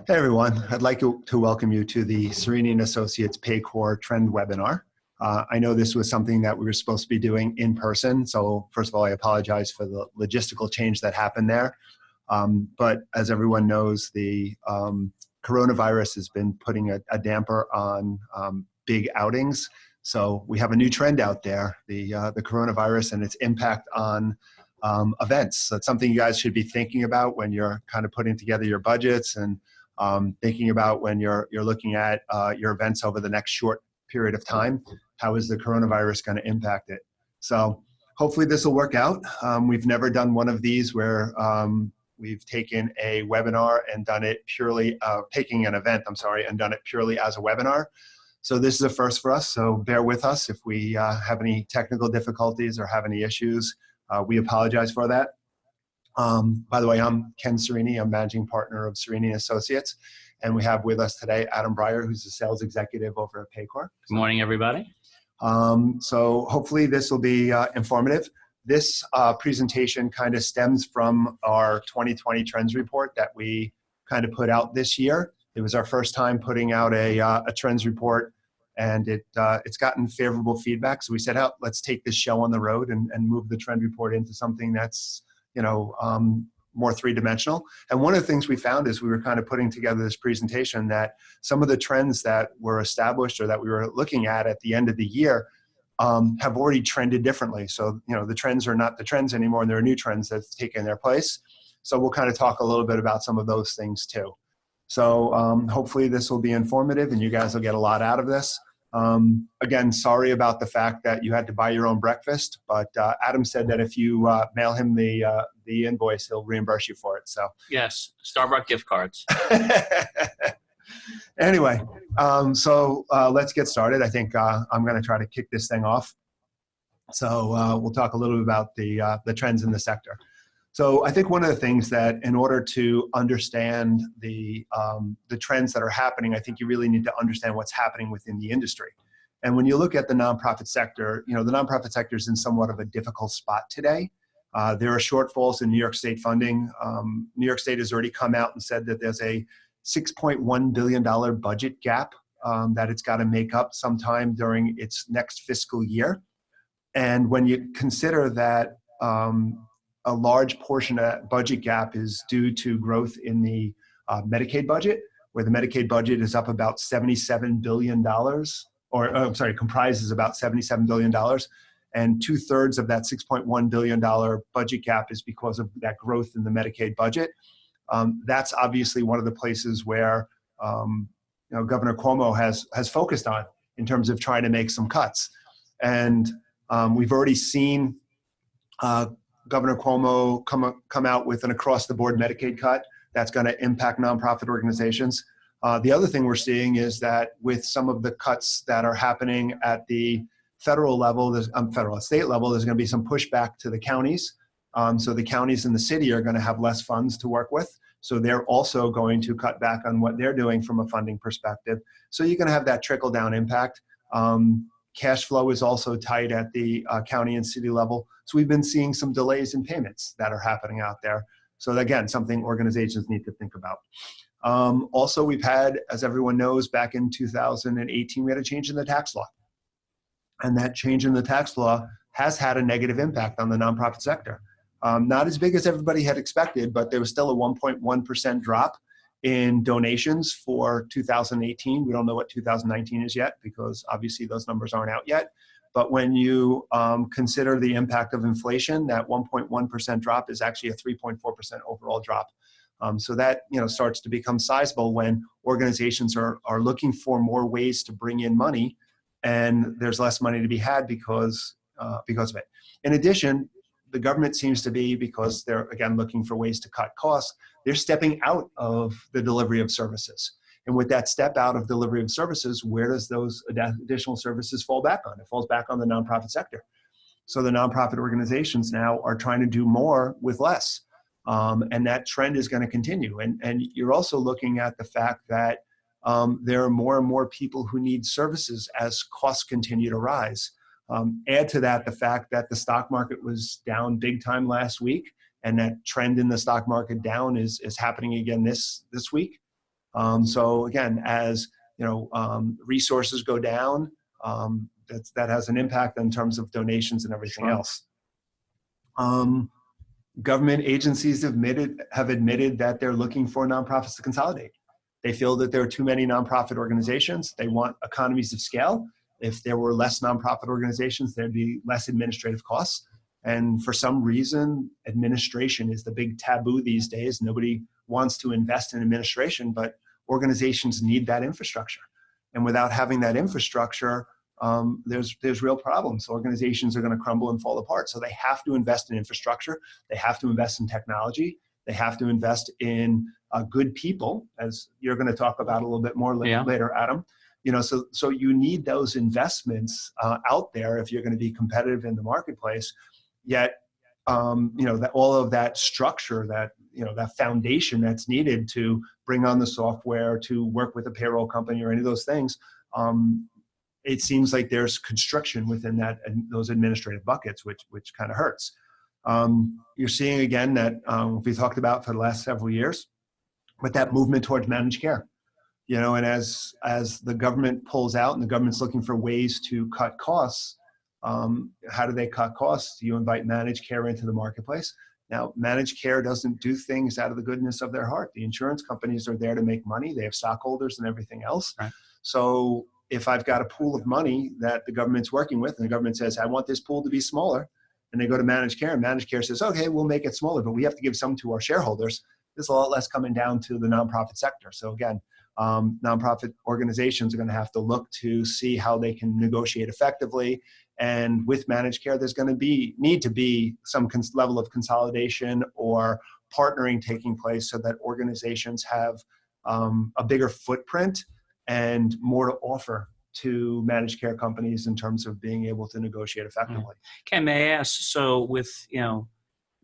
Hey everyone, I'd like to welcome you to the Cerini Associates Paycor Trend webinar. I know this was something that we were supposed to be doing in person, so first of all, I apologize for the logistical change that happened there. But as everyone knows, the coronavirus has been putting a damper on big outings. So we have a new trend out there, the coronavirus and its impact on events. So it's something you guys should be thinking about when you're kind of putting together your budgets and thinking about when you're looking at your events over the next short period of time. How is the coronavirus going to impact it? So hopefully this will work out. We've never done one of these where we've taken a webinar and done it purely, taking an event, and done it purely as a webinar. So this is a first for us, so bear with us if we have any technical difficulties or have any issues. We apologize for that. By the way, I'm Ken Cerini. I'm managing partner of Cerini Associates. And we have with us today Adam Brier, who's the sales executive over at Paycor. Good morning, everybody. So hopefully this will be informative. This presentation kind of stems from our 2020 trends report that we kind of put out this year. It was our first time putting out a trends report, and it's gotten favorable feedback. So we said, oh, let's take this show on the road and move the trend report into something that's more three-dimensional. And one of the things we found is we were kind of putting together this presentation that some of the trends that were established or that we were looking at the end of the year have already trended differently. So, the trends are not the trends anymore, and there are new trends that have taken their place. So we'll kind of talk a little bit about some of those things too. So hopefully this will be informative and you guys will get a lot out of this. Again, sorry about the fact that you had to buy your own breakfast, but Adam said that if you mail him the invoice, he'll reimburse you for it. So yes, Starbucks gift cards. Anyway, so let's get started. I think I'm going to try to kick this thing off. So we'll talk a little bit about the trends in the sector. So I think one of the things that in order to understand the trends that are happening, I think you really need to understand what's happening within the industry. And when you look at the nonprofit sector, the nonprofit sector is in somewhat of a difficult spot today. There are shortfalls in New York State funding. New York State has already come out and said that there's a $6.1 billion budget gap that it's got to make up sometime during its next fiscal year. And when you consider that a large portion of that budget gap is due to growth in the Medicaid budget, where the Medicaid budget is up about $77 billion, comprises about $77 billion. And 2/3 of that $6.1 billion budget gap is because of that growth in the Medicaid budget. That's obviously one of the places where Governor Cuomo has focused on in terms of trying to make some cuts. And we've already seen Governor Cuomo come out with an across-the-board Medicaid cut that's going to impact nonprofit organizations. The other thing we're seeing is that with some of the cuts that are happening at the federal level, federal and state level, there's going to be some pushback to the counties. So the counties in the city are going to have less funds to work with. So they're also going to cut back on what they're doing from a funding perspective. So you're going to have that trickle-down impact. Cash flow is also tight at the county and city level. So we've been seeing some delays in payments that are happening out there. So again, something organizations need to think about. Also, we've had, as everyone knows, back in 2018, we had a change in the tax law. And that change in the tax law has had a negative impact on the nonprofit sector. Not as big as everybody had expected, but there was still a 1.1% drop in donations for 2018. We don't know what 2019 is yet because obviously those numbers aren't out yet. But when you consider the impact of inflation, that 1.1% drop is actually a 3.4% overall drop. So that starts to become sizable when organizations are looking for more ways to bring in money, and there's less money to be had because of it. In addition, the government seems to be, because they're again looking for ways to cut costs, they're stepping out of the delivery of services. And with that step out of delivery of services, where does those additional services fall back on? It falls back on the nonprofit sector. So the nonprofit organizations now are trying to do more with less. And that trend is going to continue. And you're also looking at the fact that there are more and more people who need services as costs continue to rise. Add to that the fact that the stock market was down big time last week, and that trend in the stock market down is happening again this week. So again, as resources go down, that has an impact in terms of donations and everything else. Government agencies have admitted that they're looking for nonprofits to consolidate. They feel that there are too many nonprofit organizations. They want economies of scale. If there were less nonprofit organizations, there'd be less administrative costs. And for some reason, administration is the big taboo these days. Nobody wants to invest in administration, but organizations need that infrastructure. And without having that infrastructure, there's real problems. Organizations are going to crumble and fall apart. So they have to invest in infrastructure. They have to invest in technology. They have to invest in good people, as you're going to talk about a little bit more later, Adam. So you need those investments out there if you're going to be competitive in the marketplace. Yet, that all of that structure, that foundation that's needed to bring on the software, to work with a payroll company or any of those things, it seems like there's constriction within those administrative buckets, which kind of hurts. You're seeing again that we talked about for the last several years, but that movement towards managed care. And as the government pulls out and the government's looking for ways to cut costs, how do they cut costs? You invite managed care into the marketplace. Now, managed care doesn't do things out of the goodness of their heart. The insurance companies are there to make money. They have stockholders and everything else. Right. So if I've got a pool of money that the government's working with, and the government says, I want this pool to be smaller, and they go to managed care, and managed care says, okay, we'll make it smaller, but we have to give some to our shareholders. There's a lot less coming down to the nonprofit sector. So again, nonprofit organizations are going to have to look to see how they can negotiate effectively. And with managed care, there's going to need to be some level of consolidation or partnering taking place so that organizations have a bigger footprint and more to offer to managed care companies in terms of being able to negotiate effectively. Ken, may I ask, so with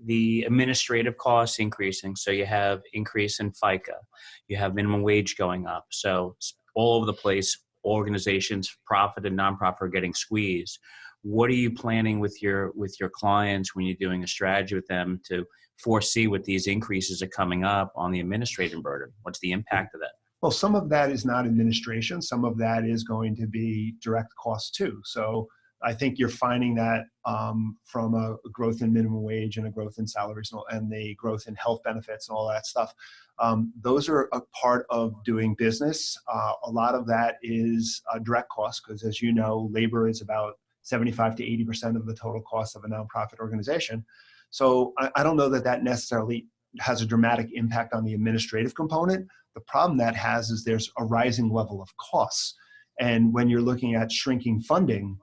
the administrative costs increasing, so you have increase in FICA, you have minimum wage going up, so all over the place, organizations, profit and nonprofit, are getting squeezed. What are you planning with your clients when you're doing a strategy with them to foresee what these increases are coming up on the administrative burden? What's the impact of that? Well, some of that is not administration. Some of that is going to be direct costs too. So I think you're finding that from a growth in minimum wage and a growth in salaries and the growth in health benefits and all that stuff. Those are a part of doing business. A lot of that is direct costs because, as you know, labor is about 75 to 80% of the total cost of a nonprofit organization. So I don't know that necessarily has a dramatic impact on the administrative component. The problem that has is there's a rising level of costs. And when you're looking at shrinking funding,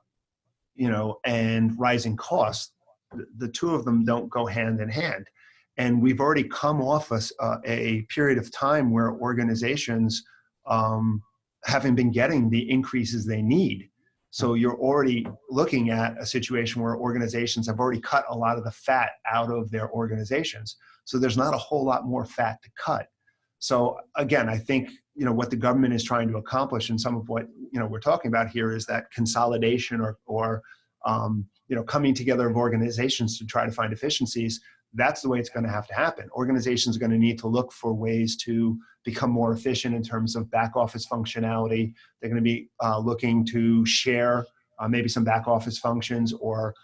and rising costs, the two of them don't go hand in hand. And we've already come off a period of time where organizations haven't been getting the increases they need. So you're already looking at a situation where organizations have already cut a lot of the fat out of their organizations. So there's not a whole lot more fat to cut. So again, I think, what the government is trying to accomplish and some of what, we're talking about here is that consolidation or coming together of organizations to try to find efficiencies. That's the way it's going to have to happen. Organizations are going to need to look for ways to become more efficient in terms of back office functionality. They're going to be looking to share maybe some back office functions or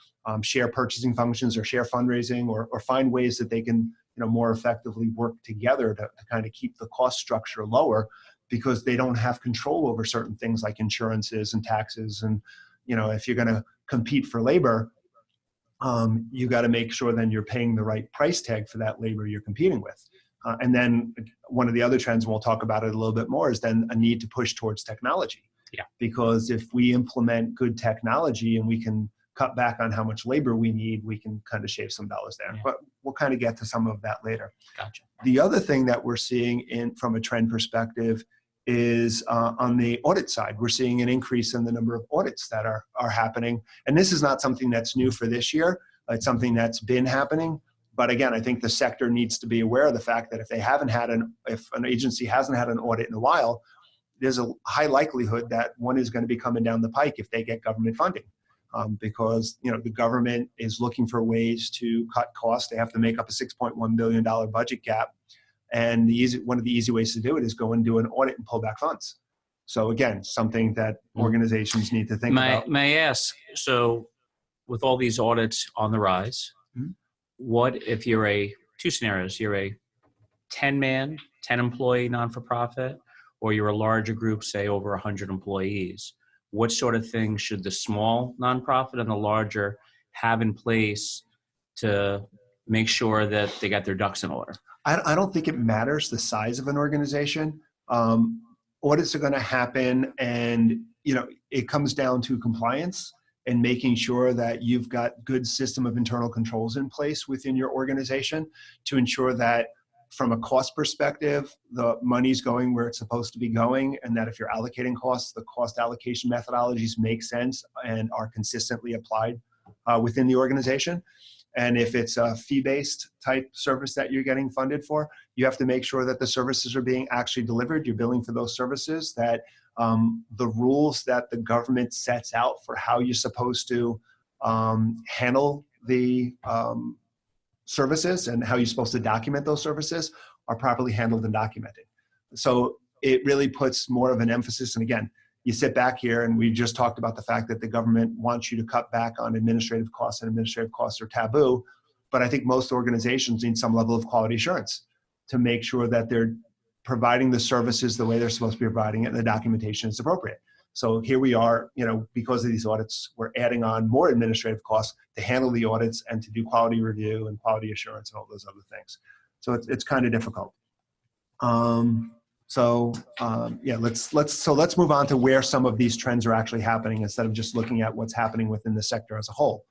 share purchasing functions or share fundraising or find ways that they can more effectively work together to kind of keep the cost structure lower because they don't have control over certain things like insurances and taxes. And, if you're going to compete for labor, you got to make sure then you're paying the right price tag for that labor you're competing with. And then one of the other trends, and we'll talk about it a little bit more, is then a need to push towards technology. Yeah. Because if we implement good technology and we can cut back on how much labor we need, we can kind of shave some dollars there. Yeah. But we'll kind of get to some of that later. Gotcha. The other thing that we're seeing from a trend perspective is on the audit side. We're seeing an increase in the number of audits that are happening. And this is not something that's new for this year. It's something that's been happening. But again, I think the sector needs to be aware of the fact that if an agency hasn't had an audit in a while, there's a high likelihood that one is going to be coming down the pike if they get government funding. Because the government is looking for ways to cut costs. They have to make up a $6.1 billion budget gap. And one of the easy ways to do it is go and do an audit and pull back funds. So again, something that organizations need to think about. May I ask, so with all these audits on the rise, what if you're two scenarios, you're a 10-man, 10-employee non-for-profit, or you're a larger group, say over 100 employees? What sort of things should the small nonprofit and the larger have in place to make sure that they got their ducks in order? I don't think it matters the size of an organization. Audits are going to happen, and it comes down to compliance and making sure that you've got good system of internal controls in place within your organization to ensure that from a cost perspective, the money's going where it's supposed to be going, and that if you're allocating costs, the cost allocation methodologies make sense and are consistently applied within the organization. And if it's a fee-based type service that you're getting funded for, you have to make sure that the services are being actually delivered. You're billing for those services, that the rules that the government sets out for how you're supposed to handle the services and how you're supposed to document those services are properly handled and documented. So it really puts more of an emphasis. And again, you sit back here and we just talked about the fact that the government wants you to cut back on administrative costs, and administrative costs are taboo. But I think most organizations need some level of quality assurance to make sure that they're providing the services the way they're supposed to be providing it and the documentation is appropriate. So here we are, because of these audits, we're adding on more administrative costs to handle the audits and to do quality review and quality assurance and all those other things. So it's kind of difficult. Let's move on to where some of these trends are actually happening instead of just looking at what's happening within the sector as a whole.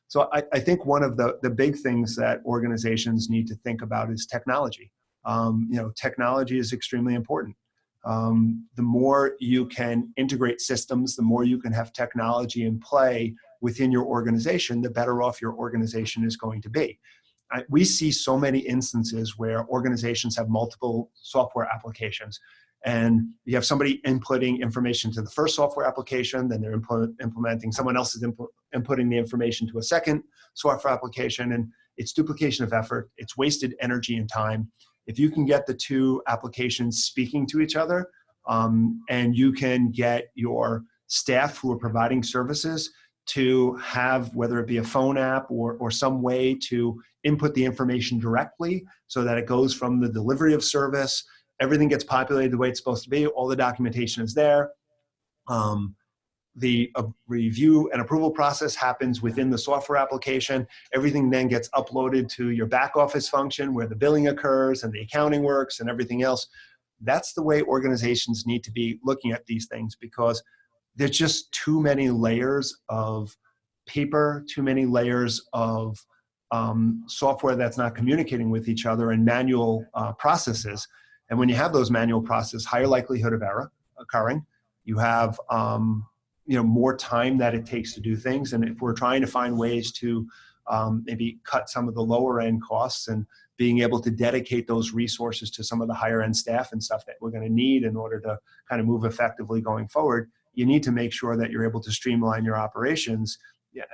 So I think one of the big things that organizations need to think about is technology. Technology is extremely important. The more you can integrate systems, the more you can have technology in play within your organization, the better off your organization is going to be. We see so many instances where organizations have multiple software applications, and you have somebody inputting information to the first software application, then they're implementing, someone else is inputting the information to a second software application, and it's duplication of effort, it's wasted energy and time. If you can get the two applications speaking to each other, and you can get your staff who are providing services to have, whether it be a phone app or some way to input the information directly so that it goes from the delivery of service, everything gets populated the way it's supposed to be, all the documentation is there. The review and approval process happens within the software application. Everything then gets uploaded to your back office function where the billing occurs and the accounting works and everything else. That's the way organizations need to be looking at these things, because there's just too many layers of paper, too many layers of software that's not communicating with each other, and manual processes. And when you have those manual processes, higher likelihood of error occurring. You have more time that it takes to do things. And if we're trying to find ways to maybe cut some of the lower end costs and being able to dedicate those resources to some of the higher end staff and stuff that we're going to need in order to kind of move effectively going forward, you need to make sure that you're able to streamline your operations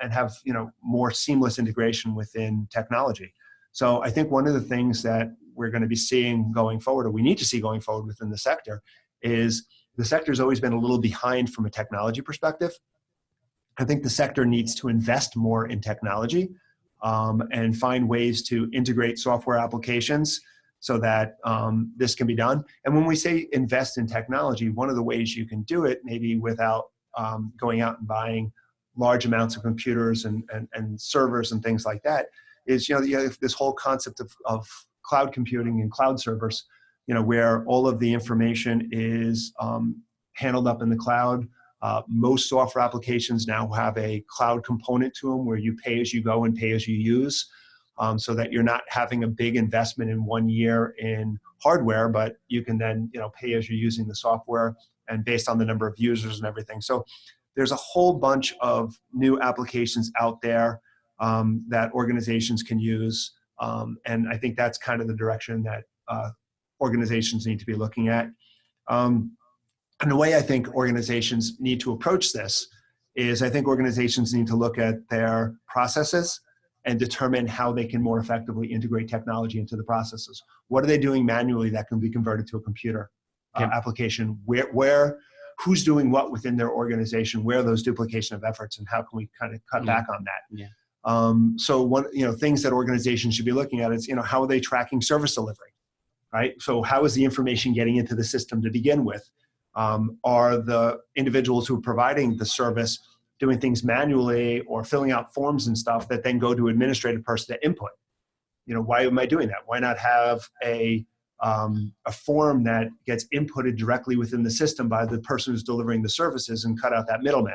and have more seamless integration within technology. So I think one of the things that we're going to be seeing going forward, or we need to see going forward within the sector, is the sector's always been a little behind from a technology perspective. I think the sector needs to invest more in technology and find ways to integrate software applications so that this can be done. And when we say invest in technology, one of the ways you can do it, maybe without going out and buying large amounts of computers and servers and things like that, is you have this whole concept of cloud computing and cloud servers, where all of the information is handled up in the cloud. Most software applications now have a cloud component to them where you pay as you go and pay as you use, so that you're not having a big investment in 1 year in hardware, but you can then pay as you're using the software and based on the number of users and everything. So there's a whole bunch of new applications out there that organizations can use. And I think that's kind of the direction that organizations need to be looking at. And the way I think organizations need to approach this is I think organizations need to look at their processes and determine how they can more effectively integrate technology into the processes. What are they doing manually that can be converted to a computer application? Who's doing what within their organization? Where are those duplication of efforts, and how can we kind of cut back on that? So one, things that organizations should be looking at is, how are they tracking service delivery, right? So how is the information getting into the system to begin with? Are the individuals who are providing the service doing things manually or filling out forms and stuff that then go to administrative person to input? Why am I doing that? Why not have a form that gets inputted directly within the system by the person who's delivering the services and cut out that middleman?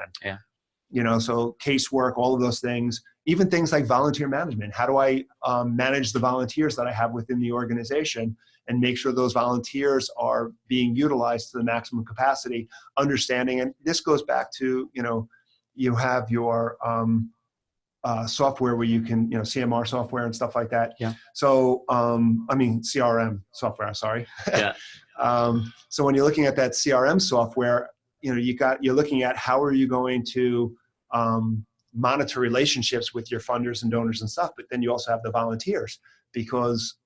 So casework, all of those things, even things like volunteer management. How do I manage the volunteers that I have within the organization and make sure those volunteers are being utilized to the maximum capacity, understanding, and this goes back to, you have your software where you can, CMR software and stuff like that. So, CRM software, sorry. So when you're looking at that CRM software, you're looking at how are you going to monitor relationships with your funders and donors and stuff, but then you also have the volunteers, because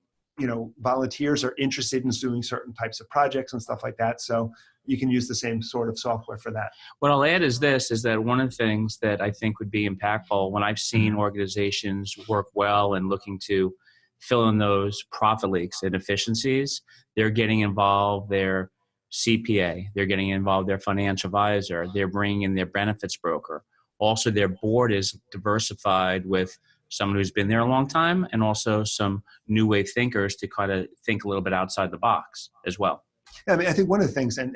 volunteers are interested in doing certain types of projects and stuff like that. So you can use the same sort of software for that. What I'll add is that one of the things that I think would be impactful when I've seen organizations work well and looking to fill in those profit leaks and efficiencies, they're getting involved their CPA, they're getting involved their financial advisor, they're bringing in their benefits broker. Also, their board is diversified with someone who's been there a long time and also some new wave thinkers to kind of think a little bit outside the box as well. Yeah, I think one of the things, and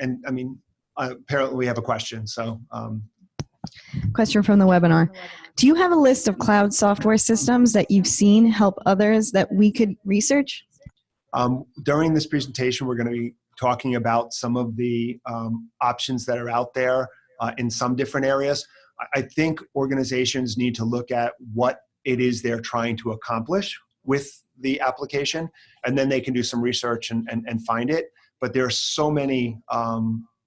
apparently we have a question. So, question from the webinar. Do you have a list of cloud software systems that you've seen help others that we could research? During this presentation, we're going to be talking about some of the options that are out there in some different areas. I think organizations need to look at what it is they're trying to accomplish with the application, and then they can do some research and find it. But there are so many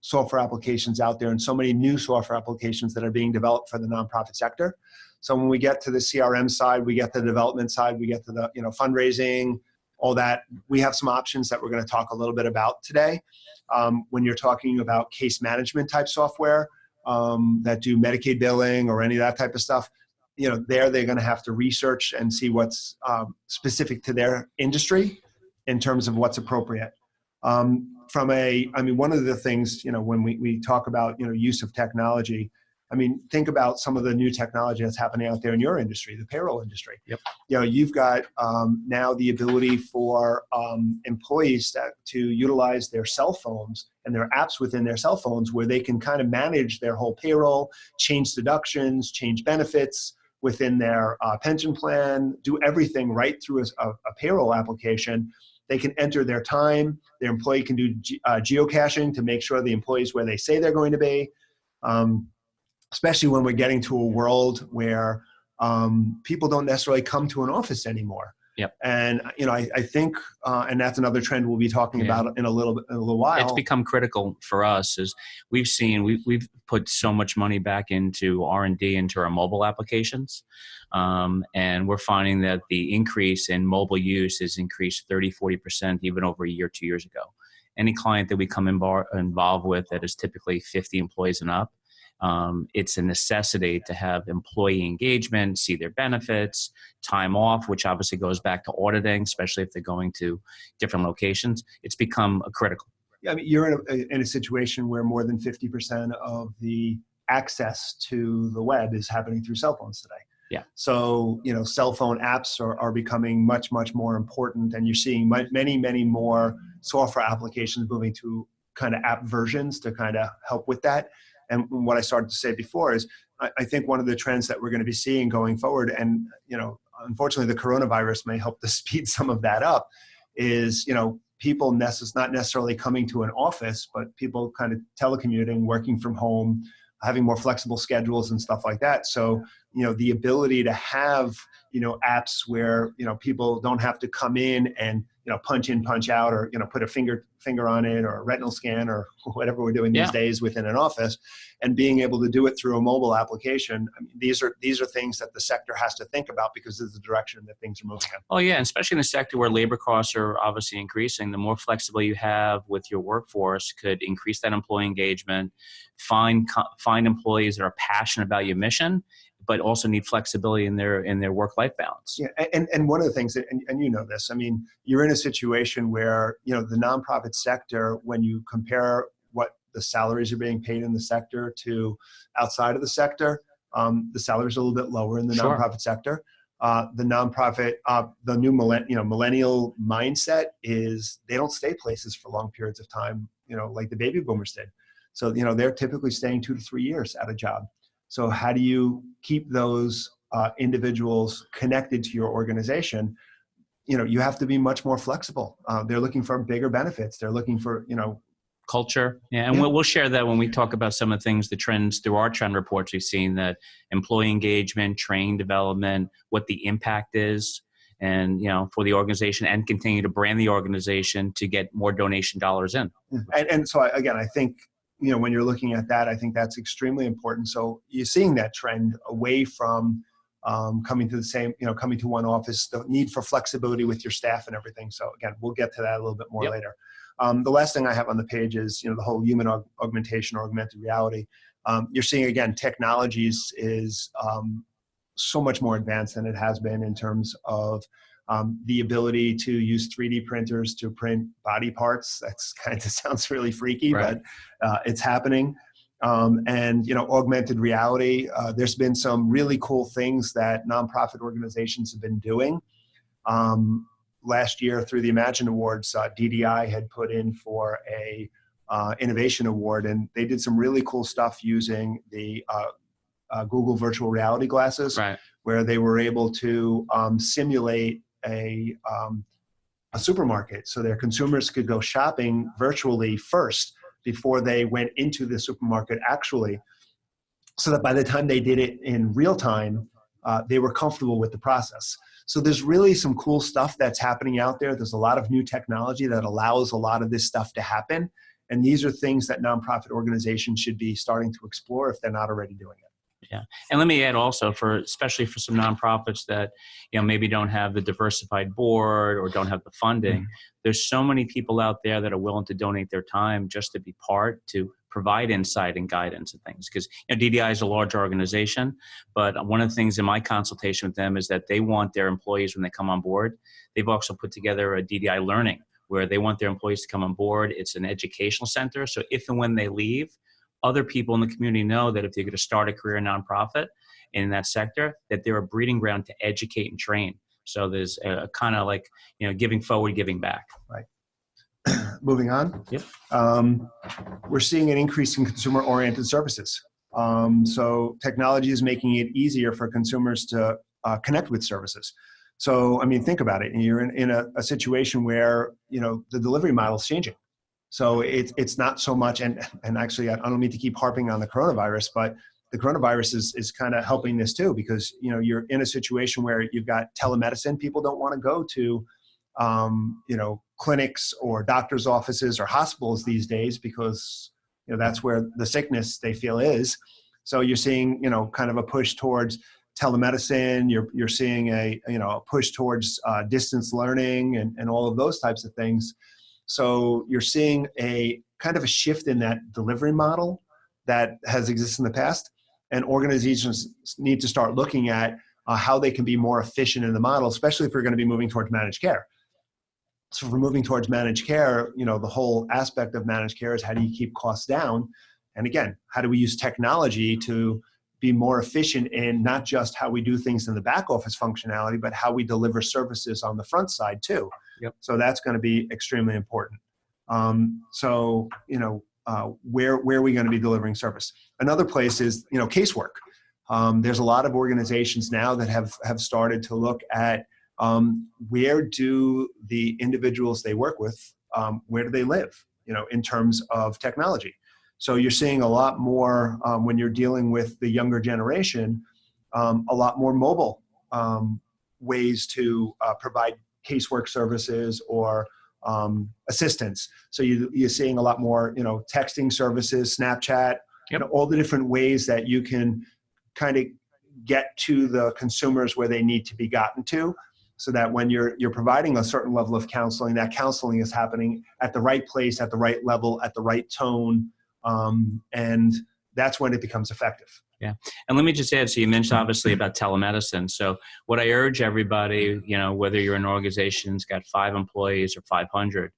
software applications out there and so many new software applications that are being developed for the nonprofit sector. So when we get to the CRM side, we get to the development side, we get to the fundraising, all that, we have some options that we're going to talk a little bit about today. When you're talking about case management type software that do Medicaid billing or any of that type of stuff, they're going to have to research and see what's specific to their industry in terms of what's appropriate. One of the things, when we talk about, use of technology, think about some of the new technology that's happening out there in your industry, the payroll industry. You've got now the ability for employees to utilize their cell phones and their apps within their cell phones where they can kind of manage their whole payroll, change deductions, change benefits within their pension plan, do everything right through a payroll application. They can enter their time. Their employee can do geocaching to make sure the employee's where they say they're going to be, especially when we're getting to a world where people don't necessarily come to an office anymore. And I think, and that's another trend we'll be talking about in a little while. It's become critical for us as we've put so much money back into R&D into our mobile applications. And we're finding that the increase in mobile use has increased 30-40% even over a year, 2 years ago. Any client that we come involved with that is typically 50 employees and up, it's a necessity to have employee engagement, see their benefits, time off, which obviously goes back to auditing, especially if they're going to different locations. It's become critical. Yeah, you're in a situation where more than 50% of the access to the web is happening through cell phones today. So, cell phone apps are becoming much, much more important, and you're seeing many, many more software applications moving to kind of app versions to kind of help with that. And what I started to say before is I think one of the trends that we're going to be seeing going forward, and, unfortunately the coronavirus may help to speed some of that up, is, people not necessarily coming to an office, but people kind of telecommuting, working from home, having more flexible schedules and stuff like that. So the ability to have, apps where, people don't have to come in and, punch in, punch out, or, put a finger on it, or a retinal scan, or whatever we're doing these days within an office, and being able to do it through a mobile application. I mean, these are things that the sector has to think about, because of the direction that things are moving in. Oh yeah, and especially in a sector where labor costs are obviously increasing, the more flexible you have with your workforce could increase that employee engagement, find employees that are passionate about your mission, but also need flexibility in their work-life balance. Yeah, and one of the things, and you know this, I mean, you're in a situation where, the nonprofit sector, when you compare what the salaries are being paid in the sector to outside of the sector, the salaries are a little bit lower in the nonprofit sector. The nonprofit, the new millennial mindset is they don't stay places for long periods of time, like the baby boomers did. So, they're typically staying 2 to 3 years at a job. So how do you keep those individuals connected to your organization? You have to be much more flexible. They're looking for bigger benefits. They're looking for, culture. Yeah, and we'll share that when we talk about some of the things, the trends through our trend reports. We've seen that employee engagement, training development, what the impact is, and for the organization, and continue to brand the organization to get more donation dollars in. And so again, I think, when you're looking at that, I think that's extremely important. So you're seeing that trend away from coming to one office, the need for flexibility with your staff and everything. So again, we'll get to that a little bit more later. The last thing I have on the page is, the whole human augmentation, augmented reality. You're seeing, again, technologies is so much more advanced than it has been in terms of the ability to use 3D printers to print body parts. That's kind of sounds really freaky, right, but it's happening. And, augmented reality, there's been some really cool things that nonprofit organizations have been doing. Last year through the Imagine Awards, DDI had put in for a innovation award, and they did some really cool stuff using the Google virtual reality glasses, right, where they were able to simulate a supermarket, so their consumers could go shopping virtually first before they went into the supermarket actually, so that by the time they did it in real time, they were comfortable with the process. So there's really some cool stuff that's happening out there. There's a lot of new technology that allows a lot of this stuff to happen. And these are things that nonprofit organizations should be starting to explore if they're not already doing it. Yeah, and let me add also, especially for some nonprofits that maybe don't have the diversified board or don't have the funding. Mm-hmm. There's so many people out there that are willing to donate their time just to be part, to provide insight and guidance and things. Because DDI is a large organization, but one of the things in my consultation with them is that they want their employees, when they come on board, they've also put together a DDI learning where they want their employees to come on board. It's an educational center, so if and when they leave, other people in the community know that if they're going to start a career nonprofit in that sector, that they're a breeding ground to educate and train. So there's a kind of like, giving forward, giving back. Right. Moving on. Yep. We're seeing an increase in consumer-oriented services. So technology is making it easier for consumers to connect with services. So, I mean, think about it. You're in a situation where, the delivery model is changing. So it's not so much, and actually I don't mean to keep harping on the coronavirus, but the coronavirus is kind of helping this too, because you're in a situation where you've got telemedicine. People don't want to go to clinics or doctor's offices or hospitals these days because that's where the sickness they feel is. So you're seeing kind of a push towards telemedicine. You're seeing a push towards distance learning and all of those types of things. So you're seeing a kind of a shift in that delivery model that has existed in the past, and organizations need to start looking at how they can be more efficient in the model, especially if we're going to be moving towards managed care. So if we're moving towards managed care, the whole aspect of managed care is how do you keep costs down? And again, how do we use technology to be more efficient in not just how we do things in the back office functionality, but how we deliver services on the front side too. Yep. So that's going to be extremely important. Where are we going to be delivering service? Another place is, casework. There's a lot of organizations now that have started to look at where do the individuals they work with, where do they live, in terms of technology. So you're seeing a lot more when you're dealing with the younger generation, a lot more mobile ways to provide casework services or assistance. So you're seeing a lot more, texting services, Snapchat, all the different ways that you can kind of get to the consumers where they need to be gotten to, so that when you're providing a certain level of counseling, that counseling is happening at the right place, at the right level, at the right tone, and that's when it becomes effective. Yeah. And let me just add, so you mentioned obviously about telemedicine. So what I urge everybody, whether you're an organization that's got 5 employees or 500,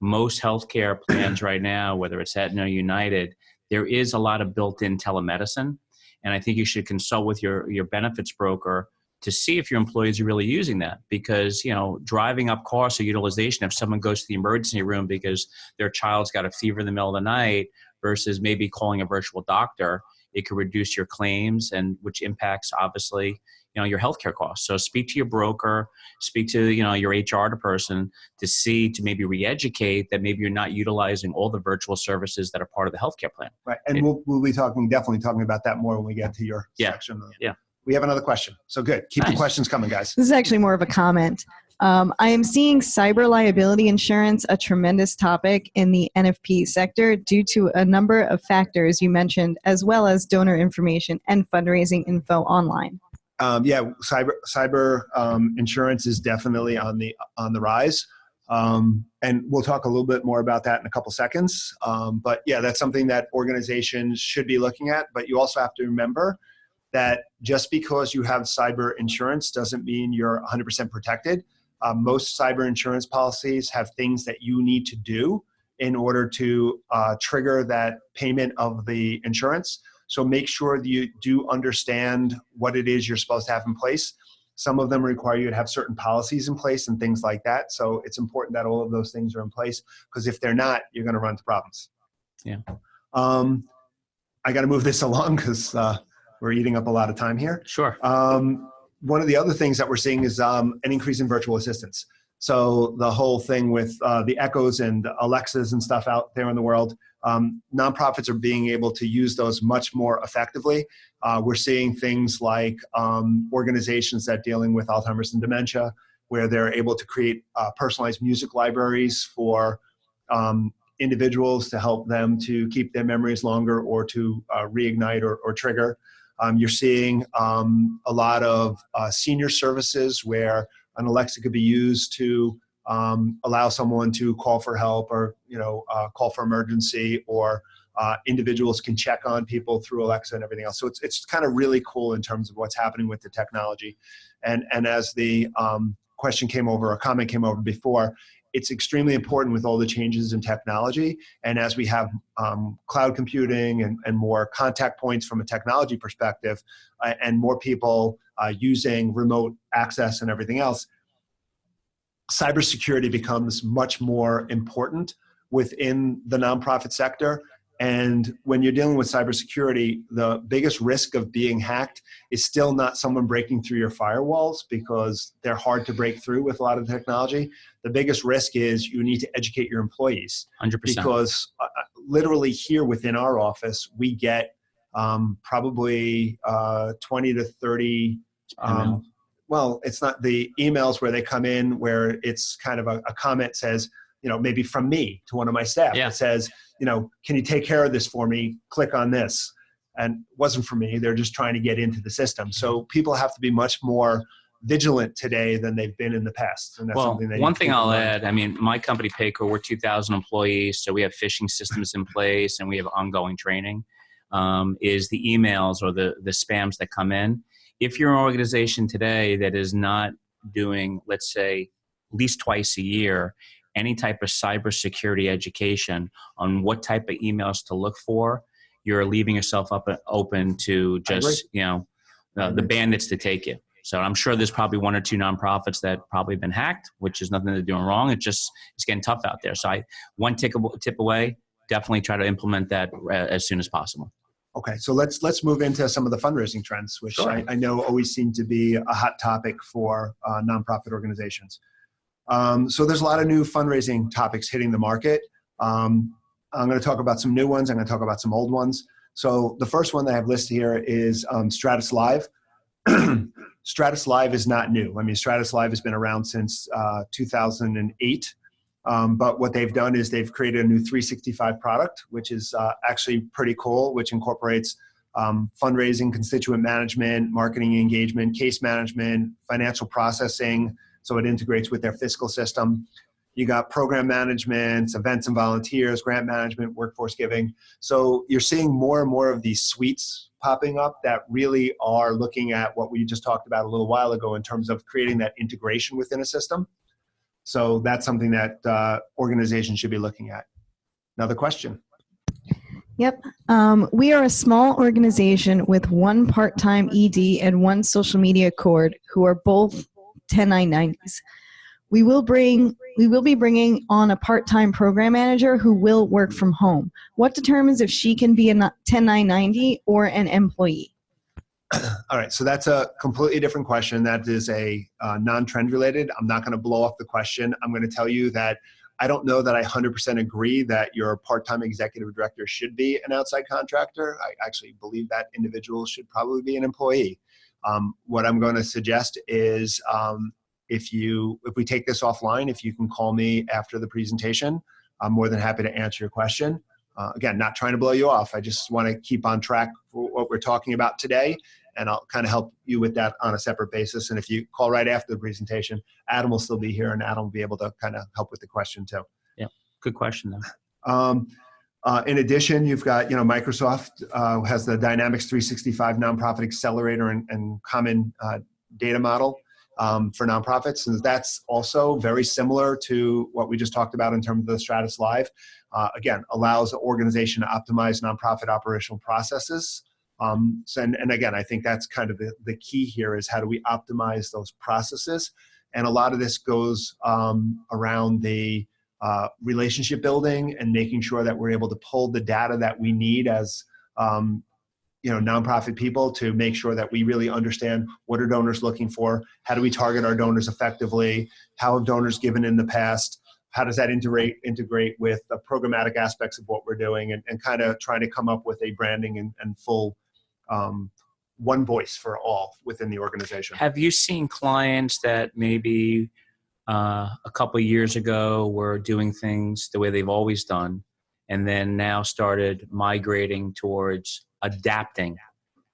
most healthcare plans right now, whether it's Aetna or United, there is a lot of built-in telemedicine. And I think you should consult with your benefits broker to see if your employees are really using that, because, driving up costs or utilization, if someone goes to the emergency room because their child's got a fever in the middle of the night versus maybe calling a virtual doctor, it could reduce your claims, and which impacts obviously, your healthcare costs. So speak to your broker, speak to, your HR person to maybe re-educate that maybe you're not utilizing all the virtual services that are part of the healthcare plan. Right. And we'll be definitely talking about that more when we get to your section. Yeah. We have another question. So good. Keep the questions coming, guys. This is actually more of a comment. I am seeing cyber liability insurance a tremendous topic in the NFP sector due to a number of factors you mentioned, as well as donor information and fundraising info online. Cyber insurance is definitely on the rise. And we'll talk a little bit more about that in a couple seconds. But yeah, that's something that organizations should be looking at. But you also have to remember that just because you have cyber insurance doesn't mean you're 100% protected. Most cyber insurance policies have things that you need to do in order to trigger that payment of the insurance. So make sure that you do understand what it is you're supposed to have in place. Some of them require you to have certain policies in place and things like that. So it's important that all of those things are in place, because if they're not, you're going to run into problems. Yeah. I got to move this along because we're eating up a lot of time here. Sure. One of the other things that we're seeing is an increase in virtual assistants. So the whole thing with the Echoes and Alexas and stuff out there in the world, nonprofits are being able to use those much more effectively. We're seeing things like organizations that dealing with Alzheimer's and dementia, where they're able to create personalized music libraries for individuals to help them to keep their memories longer or to reignite or trigger. You're seeing a lot of senior services where an Alexa could be used to allow someone to call for help or call for emergency, or individuals can check on people through Alexa and everything else. So it's kind of really cool in terms of what's happening with the technology. And as the question came over, or comment came over before, it's extremely important with all the changes in technology. And as we have cloud computing and more contact points from a technology perspective, and more people using remote access and everything else, cybersecurity becomes much more important within the nonprofit sector. And when you're dealing with cybersecurity, the biggest risk of being hacked is still not someone breaking through your firewalls, because they're hard to break through with a lot of the technology. The biggest risk is you need to educate your employees. 100%. Because literally here within our office, we get probably 20 to 30, well, it's not the emails where they come in where it's kind of a comment says, maybe from me to one of my staff. Yeah. It says, can you take care of this for me? Click on this. And it wasn't for me. They're just trying to get into the system. So people have to be much more vigilant today than they've been in the past. And that's something that one thing I'll add, my company, Paycor, we're 2,000 employees. So we have phishing systems in place and we have ongoing training, is the emails or the spams that come in. If you're an organization today that is not doing, let's say, at least twice a year, any type of cybersecurity education on what type of emails to look for, you're leaving yourself open to just, the bandits to take you. So I'm sure there's probably 1 or 2 nonprofits that probably been hacked, which is nothing they're doing wrong. It's getting tough out there. So one tip away, definitely try to implement that as soon as possible. Okay, so let's move into some of the fundraising trends, which Sure. I know always seem to be a hot topic for nonprofit organizations. So there's a lot of new fundraising topics hitting the market. I'm going to talk about some new ones. I'm going to talk about some old ones. So the first one that I have listed here is Stratus Live. Stratus Live is not new. I mean, Stratus Live has been around since 2008. But what they've done is they've created a new 365 product, which is actually pretty cool, which incorporates fundraising, constituent management, marketing engagement, case management, financial processing. So it integrates with their fiscal system. You got program management, events and volunteers, grant management, workforce giving. So you're seeing more and more of these suites popping up that really are looking at what we just talked about a little while ago in terms of creating that integration within a system. So that's something that organizations should be looking at. Another question. Yep. We are a small organization with one part-time ED and one social media cord who are both 1099s. We will be bringing on a part-time program manager who will work from home. What determines if she can be a 1099 or an employee? All right, so that's a completely different question. That is a non-trend related. I'm not going to blow off the question. I'm going to tell you that I don't know that I 100% agree that your part-time executive director should be an outside contractor. I actually believe that individual should probably be an employee. What I'm going to suggest is if we take this offline, if you can call me after the presentation, I'm more than happy to answer your question. Again, not trying to blow you off. I just want to keep on track for what we're talking about today, and I'll kind of help you with that on a separate basis. And if you call right after the presentation, Adam will still be here, and Adam will be able to kind of help with the question too. Yeah, good question though. In addition, you've got, Microsoft has the Dynamics 365 Nonprofit Accelerator and Common Data Model for nonprofits. And that's also very similar to what we just talked about in terms of the Stratus Live. Again, allows the organization to optimize nonprofit operational processes. And again, I think that's kind of the key here is how do we optimize those processes? And a lot of this goes around the relationship building and making sure that we're able to pull the data that we need as nonprofit people to make sure that we really understand what are donors looking for, how do we target our donors effectively, how have donors given in the past, how does that integrate with the programmatic aspects of what we're doing, and kind of trying to come up with a branding and full one voice for all within the organization. Have you seen clients that maybe a couple of years ago were doing things the way they've always done, and then now started migrating towards adapting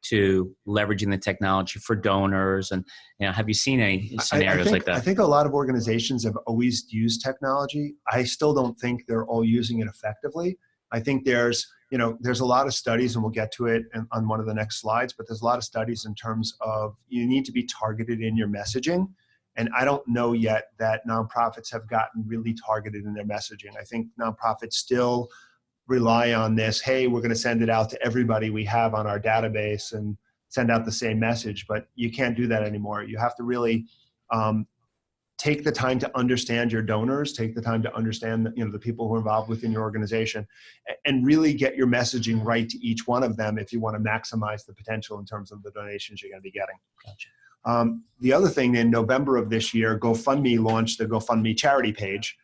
to leveraging the technology for donors? And have you seen any scenarios like that? I think a lot of organizations have always used technology. I still don't think they're all using it effectively. I think there's a lot of studies, and we'll get to it on one of the next slides, but there's a lot of studies in terms of you need to be targeted in your messaging. And I don't know yet that nonprofits have gotten really targeted in their messaging. I think nonprofits still rely on this, hey, we're going to send it out to everybody we have on our database and send out the same message, but you can't do that anymore. You have to really take the time to understand your donors, take the time to understand the people who are involved within your organization, and really get your messaging right to each one of them if you want to maximize the potential in terms of the donations you're going to be getting. Gotcha. The other thing, in November of this year, Gofundme launched the Gofundme charity page,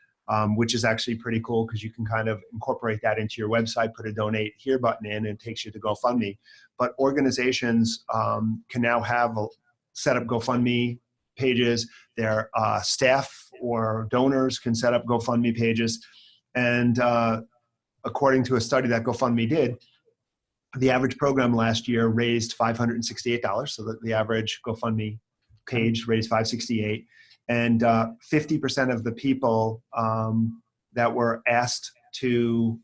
which is actually pretty cool because you can kind of incorporate that into your website, put a donate here button in, and it takes you to Gofundme. But organizations can now have set up Gofundme pages. Their staff or donors can set up Gofundme pages. And according to a study that Gofundme did, the average program last year raised $568. So that the average Gofundme page raised $568. And 50% of the people that were asked to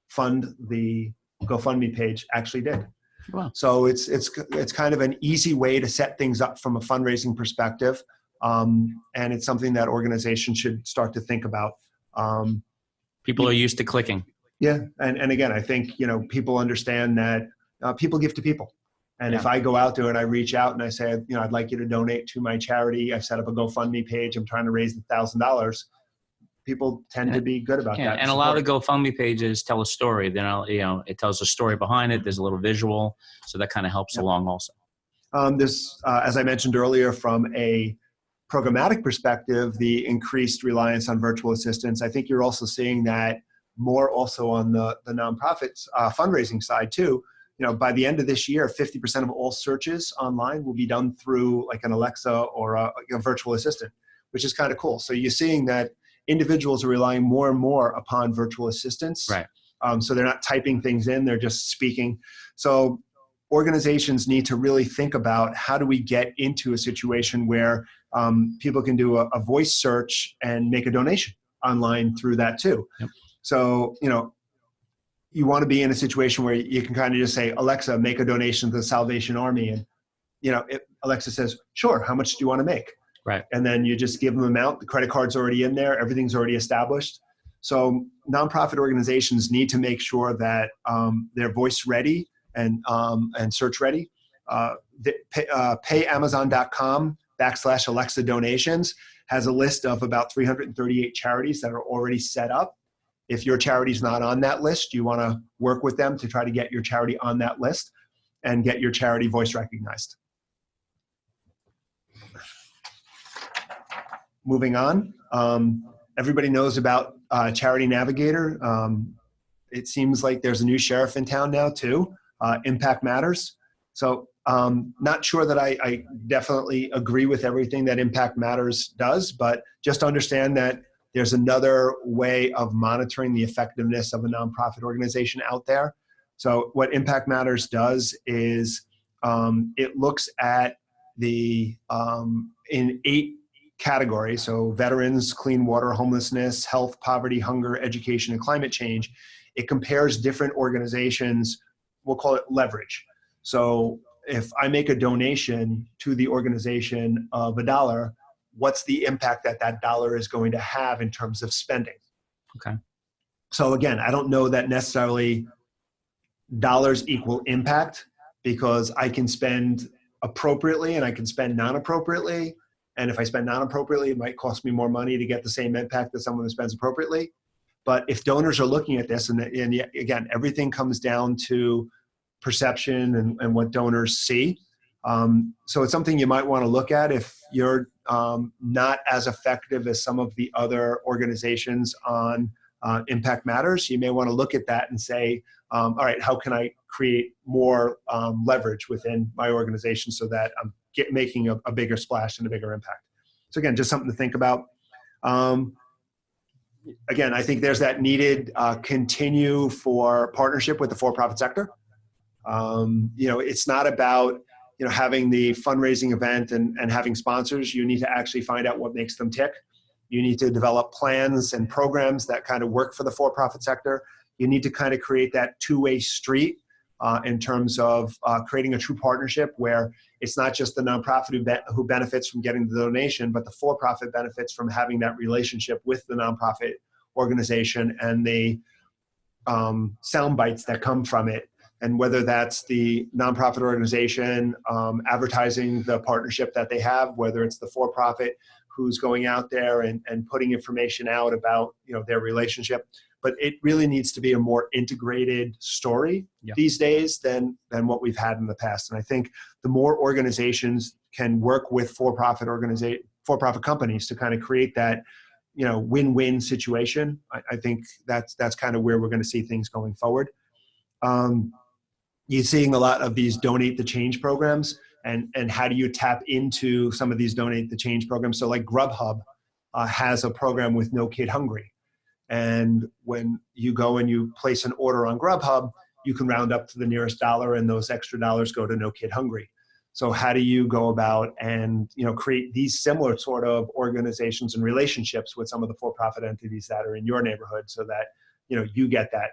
fund the GoFundMe page actually did. Wow. So it's kind of an easy way to set things up from a fundraising perspective, and it's something that organizations should start to think about. People are used to clicking. Yeah, and again, I think people understand that people give to people. And Yeah. if I go out there and I reach out and I say, I'd like you to donate to my charity, I've set up a GoFundMe page, I'm trying to raise $1,000, people tend to be good about that. And a lot of GoFundMe pages tell a story. Then it tells a story behind it. There's a little visual, so that kind of helps along also. There's, as I mentioned earlier, from a programmatic perspective, the increased reliance on virtual assistants. I think you're also seeing that more also on the nonprofits fundraising side too. by the end of this year, 50% of all searches online will be done through like an Alexa or a virtual assistant, which is kind of cool. So you're seeing that individuals are relying more and more upon virtual assistants. Right. So they're not typing things in, they're just speaking. So organizations need to really think about how do we get into a situation where people can do a voice search and make a donation online through that too. Yep. So, you want to be in a situation where you can kind of just say, Alexa, make a donation to the Salvation Army. And, Alexa says, sure, how much do you want to make? Right. And then you just give them an amount. The credit card's already in there. Everything's already established. So nonprofit organizations need to make sure that they're voice ready and search ready. PayAmazon.com/Alexa donations has a list of about 338 charities that are already set up. If your charity's not on that list, you want to work with them to try to get your charity on that list and get your charity voice recognized. Moving on, everybody knows about Charity Navigator. It seems like there's a new sheriff in town now too, Impact Matters. So not sure that I definitely agree with everything that Impact Matters does, but just understand that there's another way of monitoring the effectiveness of a nonprofit organization out there. So what Impact Matters does is it looks at in 8 categories. So veterans, clean water, homelessness, health, poverty, hunger, education, and climate change. It compares different organizations, we'll call it leverage. So if I make a donation to the organization of $1, what's the impact that dollar is going to have in terms of spending? Okay. So again, I don't know that necessarily dollars equal impact, because I can spend appropriately and I can spend non-appropriately. And if I spend non-appropriately, it might cost me more money to get the same impact that someone who spends appropriately. But if donors are looking at this, and again, everything comes down to perception and what donors see. So it's something you might want to look at if you're not as effective as some of the other organizations on Impact Matters. You may want to look at that and say, all right, how can I create more leverage within my organization so that I'm making a bigger splash and a bigger impact? So again, just something to think about. Again, I think there's that needed continue for partnership with the for-profit sector. It's not about having the fundraising event and having sponsors. You need to actually find out what makes them tick. You need to develop plans and programs that kind of work for the for-profit sector. You need to kind of create that two-way street in terms of creating a true partnership where it's not just the nonprofit who benefits from getting the donation, but the for-profit benefits from having that relationship with the nonprofit organization and the sound bites that come from it. And whether that's the nonprofit organization advertising the partnership that they have, whether it's the for-profit who's going out there and putting information out about their relationship. But it really needs to be a more integrated story these days than what we've had in the past. And I think the more organizations can work with for-profit companies to kind of create that win-win situation, I think that's kind of where we're going to see things going forward. You're seeing a lot of these donate the change programs, and how do you tap into some of these donate the change programs? So like Grubhub has a program with No Kid Hungry. And when you go and you place an order on Grubhub, you can round up to the nearest dollar, and those extra dollars go to No Kid Hungry. So how do you go about and create these similar sort of organizations and relationships with some of the for-profit entities that are in your neighborhood so that you get that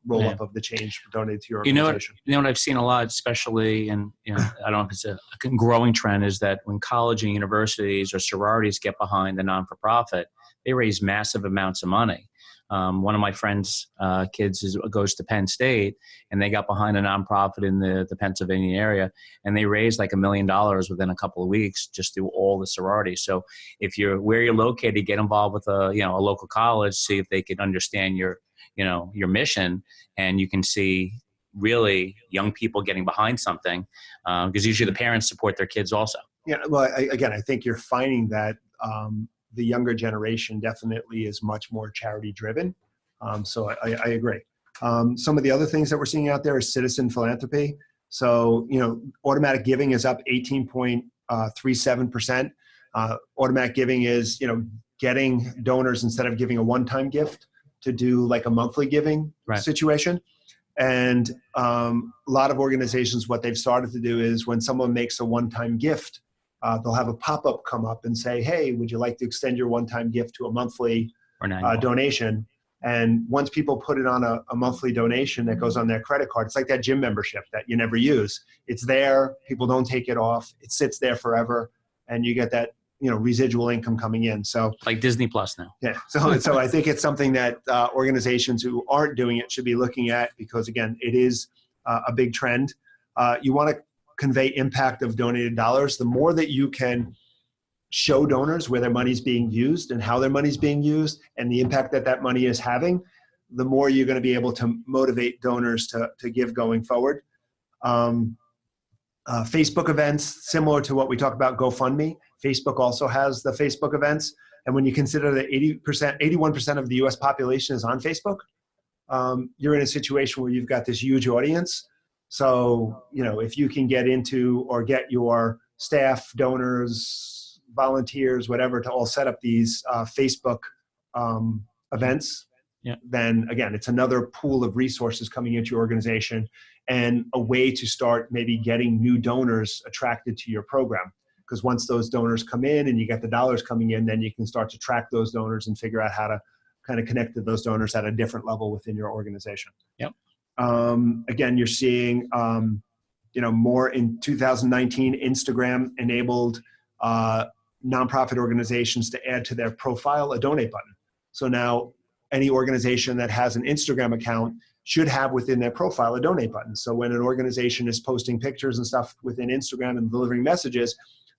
roll up of the change donated to your organization? You know what I've seen a lot, especially, and I don't know if it's a growing trend, is that when college and universities or sororities get behind the non-for-profit, they raise massive amounts of money. One of my friends' kids goes to Penn State, and they got behind a nonprofit in the Pennsylvania area, and they raised like $1 million within a couple of weeks just through all the sororities. So if where you're located, get involved with a local college, see if they can understand your mission, and you can see really young people getting behind something, because usually the parents support their kids also. Yeah, well, I think you're finding that the younger generation definitely is much more charity driven. So I agree. Some of the other things that we're seeing out there is citizen philanthropy. So, automatic giving is up 18.37%. Automatic giving is, getting donors, instead of giving a one-time gift, to do like a monthly giving situation. And a lot of organizations, what they've started to do is when someone makes a one-time gift, they'll have a pop-up come up and say, hey, would you like to extend your one-time gift to a monthly donation? And once people put it on a monthly donation that goes on their credit card, it's like that gym membership that you never use. It's there, people don't take it off, it sits there forever, and you get that residual income coming in. So like Disney Plus now. Yeah. So I think it's something that organizations who aren't doing it should be looking at, because again, it is a big trend. You want to convey impact of donated dollars. The more that you can show donors where their money's being used and how their money's being used and the impact that money is having, the more you're going to be able to motivate donors to give going forward. Facebook events, similar to what we talked about Gofundme. Facebook also has the Facebook events. And when you consider that 81% of the US population is on Facebook, you're in a situation where you've got this huge audience. So, if you can get into or get your staff, donors, volunteers, whatever, to all set up these Facebook events, then again, it's another pool of resources coming into your organization and a way to start maybe getting new donors attracted to your program. Because once those donors come in and you get the dollars coming in, then you can start to track those donors and figure out how to kind of connect to those donors at a different level within your organization. Yep. Again, you're seeing, more in 2019, Instagram enabled nonprofit organizations to add to their profile a donate button. So now any organization that has an Instagram account should have within their profile a donate button. So when an organization is posting pictures and stuff within Instagram and delivering messages,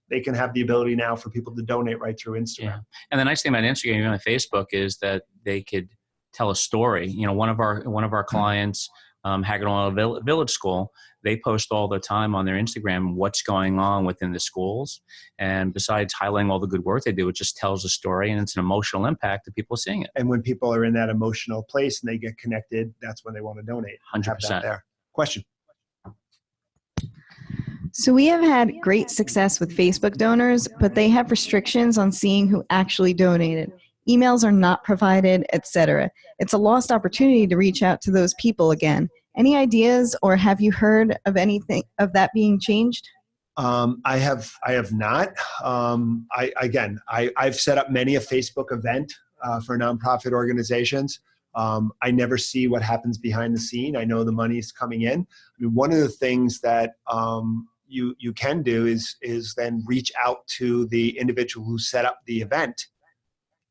they can have the ability now for people to donate right through Instagram. Yeah. And the nice thing about Instagram, even on Facebook, is that they could tell a story. One of our clients, Hagedorn Village School, they post all the time on their Instagram what's going on within the schools. And besides highlighting all the good work they do, it just tells a story, and it's an emotional impact to people seeing it. And when people are in that emotional place and they get connected, that's when they want to donate. 100%. There. Question. So we have had great success with Facebook donors, but they have restrictions on seeing who actually donated. Emails are not provided, etc. It's a lost opportunity to reach out to those people again. Any ideas, or have you heard of anything of that being changed? I have not. I've set up many a Facebook event for nonprofit organizations. I never see what happens behind the scene. I know the money's coming in. I mean, one of the things that you can do is then reach out to the individual who set up the event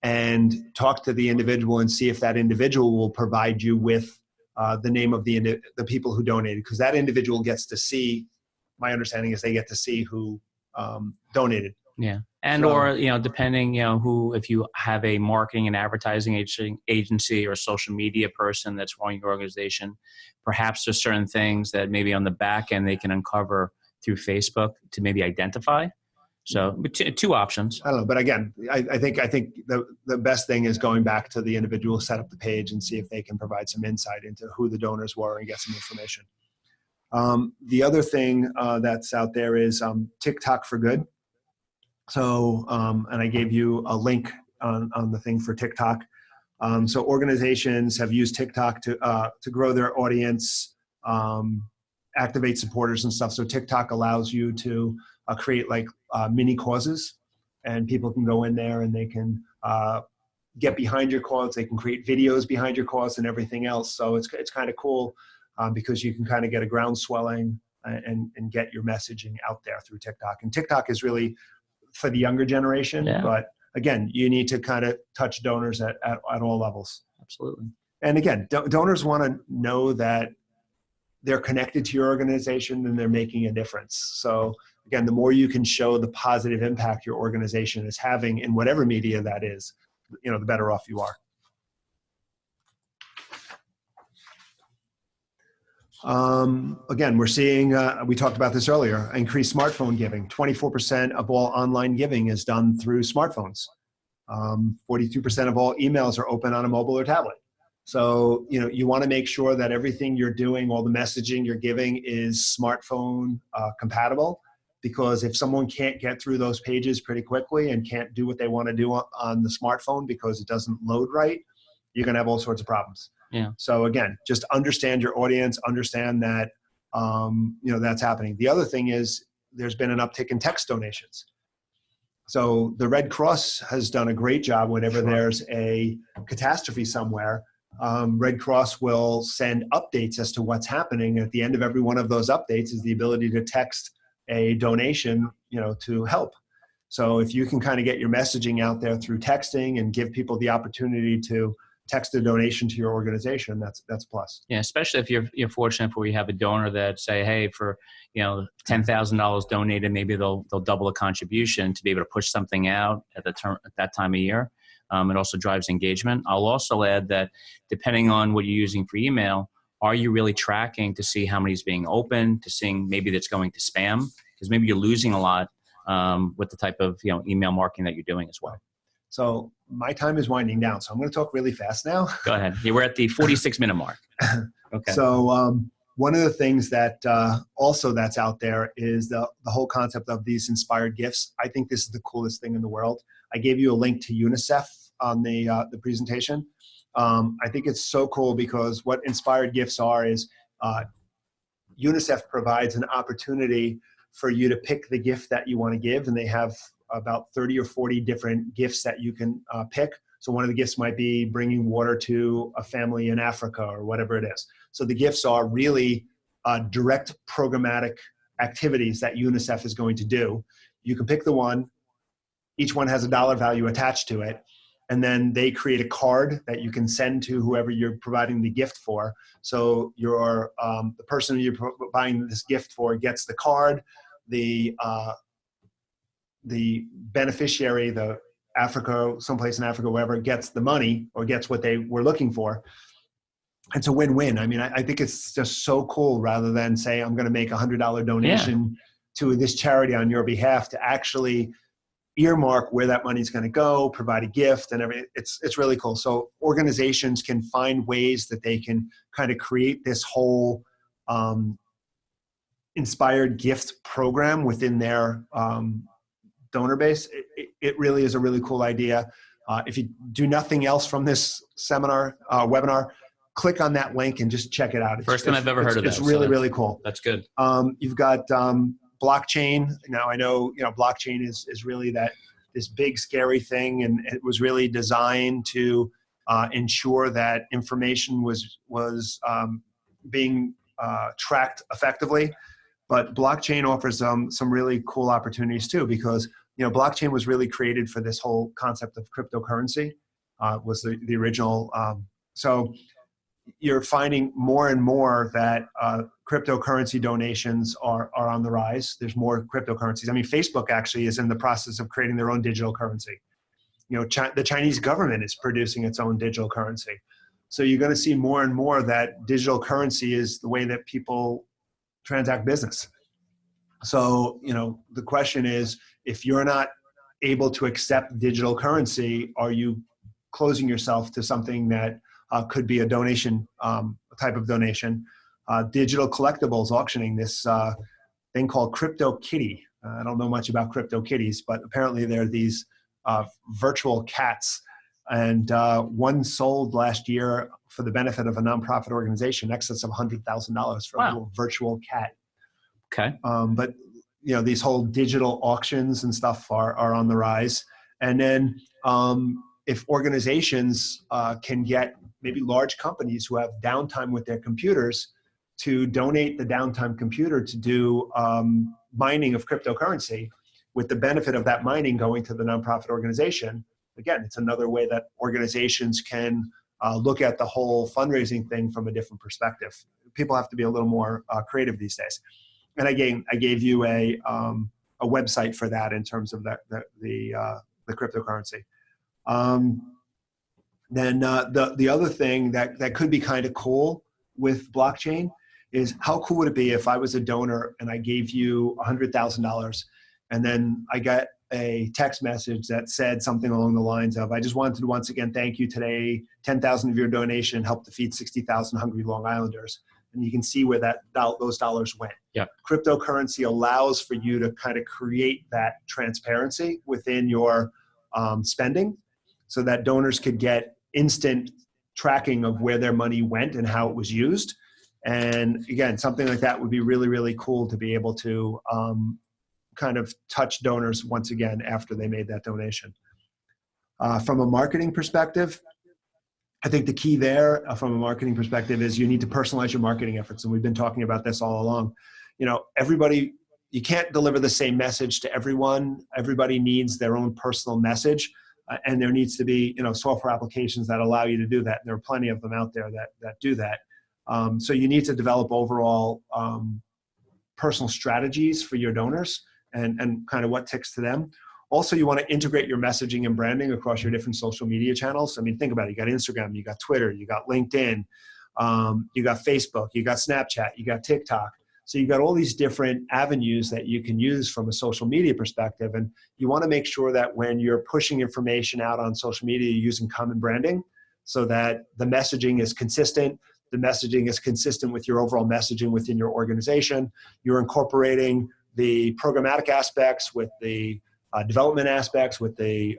and talk to the individual and see if that individual will provide you with the name of the people who donated, because that individual gets to see. My understanding is they get to see who donated. Yeah, and or depending who, if you have a marketing and advertising agency or a social media person that's running your organization, perhaps there's certain things that maybe on the back end they can uncover through Facebook to maybe identify. So two options. I don't know, but again, I think the best thing is going back to the individual, set up the page, and see if they can provide some insight into who the donors were and get some information. The other thing that's out there is TikTok for Good. So, and I gave you a link on the thing for TikTok. So organizations have used TikTok to grow their audience, activate supporters and stuff. So TikTok allows you to create like mini causes, and people can go in there and they can get behind your cause. They can create videos behind your cause and everything else. So it's kind of cool because you can kind of get a ground swelling and get your messaging out there through TikTok. And TikTok is really for the younger generation, but again, you need to kind of touch donors at all levels. Absolutely. And again, donors want to know that they're connected to your organization and they're making a difference. So again, the more you can show the positive impact your organization is having in whatever media that is, the better off you are. Again, we're seeing, we talked about this earlier, increased smartphone giving. 24% of all online giving is done through smartphones. 42% of all emails are open on a mobile or tablet. So, you want to make sure that everything you're doing, all the messaging you're giving is smartphone compatible, because if someone can't get through those pages pretty quickly and can't do what they want to do on the smartphone because it doesn't load right, you're going to have all sorts of problems. Yeah. So again, just understand your audience, understand that, that's happening. The other thing is there's been an uptick in text donations. So the Red Cross has done a great job whenever there's a catastrophe somewhere. Red Cross will send updates as to what's happening. At the end of every one of those updates is the ability to text a donation, to help. So if you can kind of get your messaging out there through texting and give people the opportunity to text a donation to your organization, that's a plus. Yeah, especially if you're fortunate where you have a donor that say, hey, for $10,000 donated, maybe they'll double a contribution to be able to push something out at that time of year. It also drives engagement. I'll also add that depending on what you're using for email, are you really tracking to see how many is being opened, to seeing maybe that's going to spam? Because maybe you're losing a lot with the type of email marketing that you're doing as well. So my time is winding down, so I'm going to talk really fast now. Go ahead. Yeah, we're at the 46-minute mark. Okay. So one of the things that also that's out there is the whole concept of these inspired gifts. I think this is the coolest thing in the world. I gave you a link to UNICEF on the presentation. I think it's so cool because what inspired gifts are is UNICEF provides an opportunity for you to pick the gift that you want to give, and they have about 30 or 40 different gifts that you can pick. So one of the gifts might be bringing water to a family in Africa or whatever it is. So the gifts are really direct programmatic activities that UNICEF is going to do. You can pick the one. Each one has a dollar value attached to it. And then they create a card that you can send to whoever you're providing the gift for. So the person you're buying this gift for gets the card. The beneficiary, the Africa, someplace in Africa, wherever, gets the money or gets what they were looking for. It's a win-win. I mean, I think it's just so cool rather than say, I'm going to make a $100 donation to this charity on your behalf, to actually earmark where that money is going to go, provide a gift and everything. It's really cool. So organizations can find ways that they can kind of create this whole inspired gift program within their donor base. It really is a really cool idea. If you do nothing else from this webinar, click on that link and just check it out. First time I've ever heard of that. It's really, really cool. That's good. You've got blockchain. Now I know, blockchain is really this big scary thing, and it was really designed to ensure that information was being tracked effectively. But blockchain offers some really cool opportunities too, because blockchain was really created for this whole concept of cryptocurrency. Was the original. So you're finding more and more that cryptocurrency donations are on the rise. There's more cryptocurrencies. I mean, Facebook actually is in the process of creating their own digital currency. The Chinese government is producing its own digital currency. So you're going to see more and more that digital currency is the way that people transact business. So, the question is, if you're not able to accept digital currency, are you closing yourself to something that could be a donation, a type of donation? Digital collectibles auctioning, this thing called Crypto Kitty. I don't know much about Crypto Kitties, but apparently they're these virtual cats. And one sold last year for the benefit of a nonprofit organization, in excess of $100,000 for a little virtual cat. Okay. But these whole digital auctions and stuff are on the rise. And then if organizations can get maybe large companies who have downtime with their computers to donate the downtime computer to do mining of cryptocurrency, with the benefit of that mining going to the nonprofit organization, again, it's another way that organizations can look at the whole fundraising thing from a different perspective. People have to be a little more creative these days. And I gave you a website for that in terms of the cryptocurrency. Then the other thing that could be kind of cool with blockchain is, how cool would it be if I was a donor and I gave you $100,000 and then I got a text message that said something along the lines of, I just wanted to once again thank you today. 10,000 of your donation helped to feed 60,000 hungry Long Islanders. And you can see where those dollars went. Yeah. Cryptocurrency allows for you to kind of create that transparency within your spending so that donors could get instant tracking of where their money went and how it was used. And again, something like that would be really, really cool to be able to kind of touch donors once again after they made that donation. From a marketing perspective, I think the key there from a marketing perspective is you need to personalize your marketing efforts. And we've been talking about this all along. You know, everybody, you can't deliver the same message to everyone. Everybody needs their own personal message. And there needs to be, you know, software applications that allow you to do that. There are plenty of them out there that do that. So you need to develop overall personal strategies for your donors and kind of what ticks to them. Also, you want to integrate your messaging and branding across your different social media channels. I mean, think about it. You got Instagram, you got Twitter, you got LinkedIn, you got Facebook, you got Snapchat, you got TikTok. So you've got all these different avenues that you can use from a social media perspective. And you want to make sure that when you're pushing information out on social media, you're using common branding so that the messaging is consistent. The messaging is consistent with your overall messaging within your organization. You're incorporating the programmatic aspects with the development aspects, with the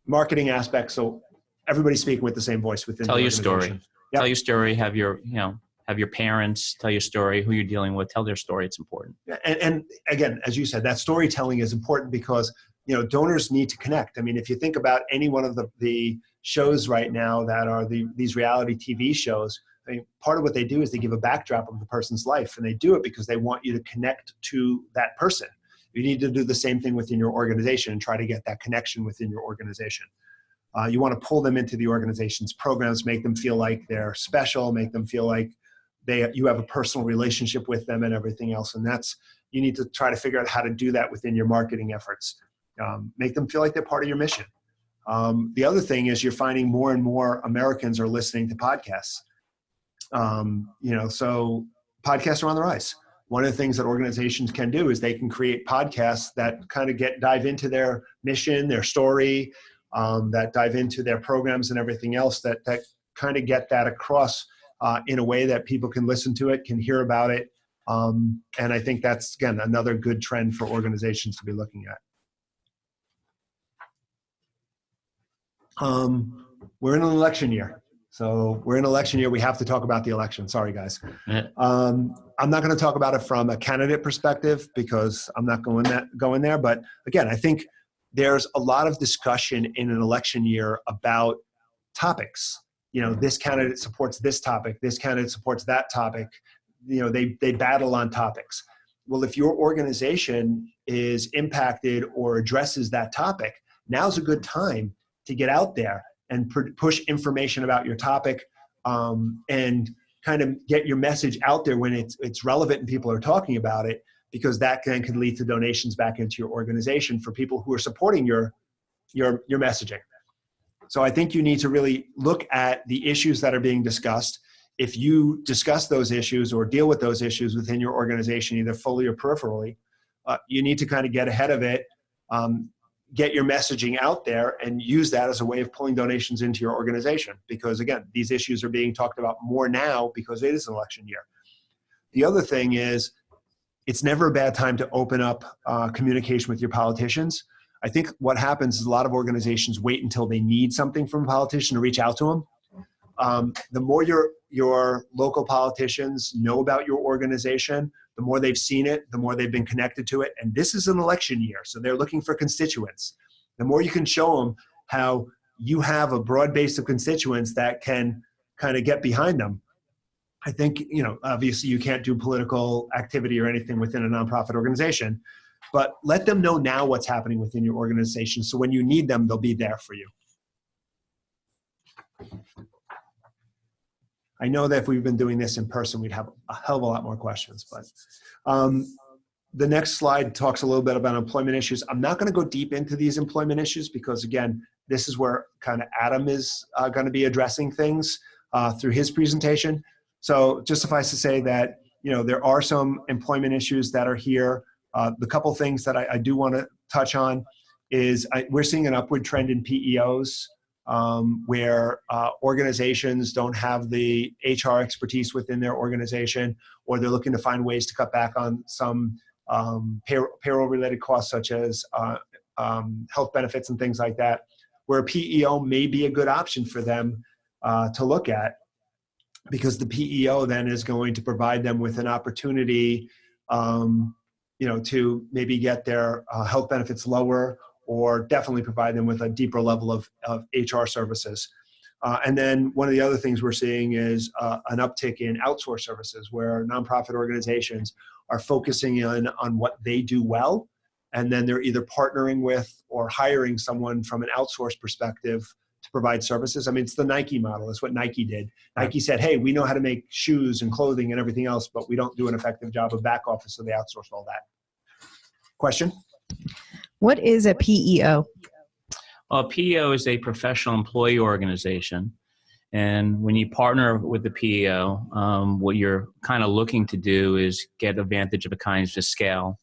marketing aspects. So everybody's speaking with the same voice within the organization. Tell your story. Yep. Tell your story. Have your parents tell your story, who you're dealing with, tell their story. It's important. And again, as you said, that storytelling is important because, you know, donors need to connect. I mean, if you think about any one of the shows right now that are these reality TV shows, I mean, part of what they do is they give a backdrop of the person's life, and they do it because they want you to connect to that person. You need to do the same thing within your organization and try to get that connection within your organization. You want to pull them into the organization's programs, make them feel like they're special, make them feel like you have a personal relationship with them and everything else. And you need to try to figure out how to do that within your marketing efforts. Make them feel like they're part of your mission. The other thing is you're finding more and more Americans are listening to podcasts. So podcasts are on the rise. One of the things that organizations can do is they can create podcasts that kind of dive into their mission, their story, that dive into their programs and everything else that kind of get that across in a way that people can listen to it, can hear about it. And I think that's, again, another good trend for organizations to be looking at. We're in an election year. So we're in election year. We have to talk about the election. Sorry, guys. I'm not going to talk about it from a candidate perspective because I'm not going there. But again, I think there's a lot of discussion in an election year about topics. You know, this candidate supports this topic. This candidate supports that topic. You know, they battle on topics. Well, if your organization is impacted or addresses that topic, now's a good time to get out there and push information about your topic and kind of get your message out there when it's relevant and people are talking about it, because that then can lead to donations back into your organization for people who are supporting your messaging. So I think you need to really look at the issues that are being discussed. If you discuss those issues or deal with those issues within your organization, either fully or peripherally, you need to kind of get ahead of it, get your messaging out there, and use that as a way of pulling donations into your organization. Because again, these issues are being talked about more now because it is an election year. The other thing is, it's never a bad time to open up communication with your politicians. I think what happens is a lot of organizations wait until they need something from a politician to reach out to them. The more your local politicians know about your organization, the more they've seen it, the more they've been connected to it. And this is an election year, so they're looking for constituents. The more you can show them how you have a broad base of constituents that can kind of get behind them. I think, obviously you can't do political activity or anything within a nonprofit organization, but let them know now what's happening within your organization. So when you need them, they'll be there for you. I know that if we've been doing this in person, we'd have a hell of a lot more questions, but the next slide talks a little bit about employment issues. I'm not going to go deep into these employment issues because, again, this is where kind of Adam is going to be addressing things through his presentation. So just suffice to say that, there are some employment issues that are here. The couple things that I do want to touch on is we're seeing an upward trend in PEOs where organizations don't have the HR expertise within their organization, or they're looking to find ways to cut back on some payroll-related costs such as health benefits and things like that, where a PEO may be a good option for them to look at, because the PEO then is going to provide them with an opportunity to maybe get their health benefits lower, or definitely provide them with a deeper level of HR services. And then one of the other things we're seeing is an uptick in outsourced services, where nonprofit organizations are focusing in on what they do well, and then they're either partnering with or hiring someone from an outsourced perspective to provide services. I mean, it's the Nike model. It's what Nike did. Nike said, hey, we know how to make shoes and clothing and everything else, but we don't do an effective job of back office, so they outsourced all that. Question? What is a PEO? Well, a PEO is a professional employee organization. And when you partner with the PEO, what you're kind of looking to do is get advantage of economies of scale,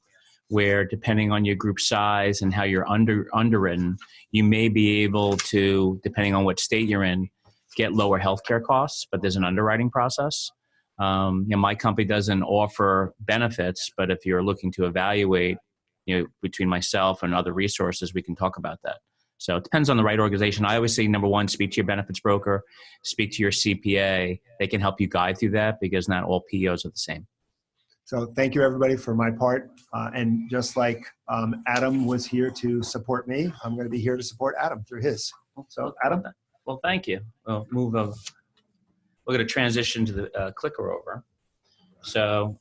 where depending on your group size and how you're underwritten, you may be able to, depending on what state you're in, get lower healthcare costs, but there's an underwriting process. My company doesn't offer benefits, but if you're looking to evaluate, between myself and other resources, we can talk about that. So it depends on the right organization. I always say, number one, speak to your benefits broker, speak to your CPA. They can help you guide through that, because not all PEOs are the same. So thank you, everybody, for my part. And just like Adam was here to support me, I'm going to be here to support Adam through his. So Adam? Well, thank you. We'll move over. We're going to transition to the clicker over. So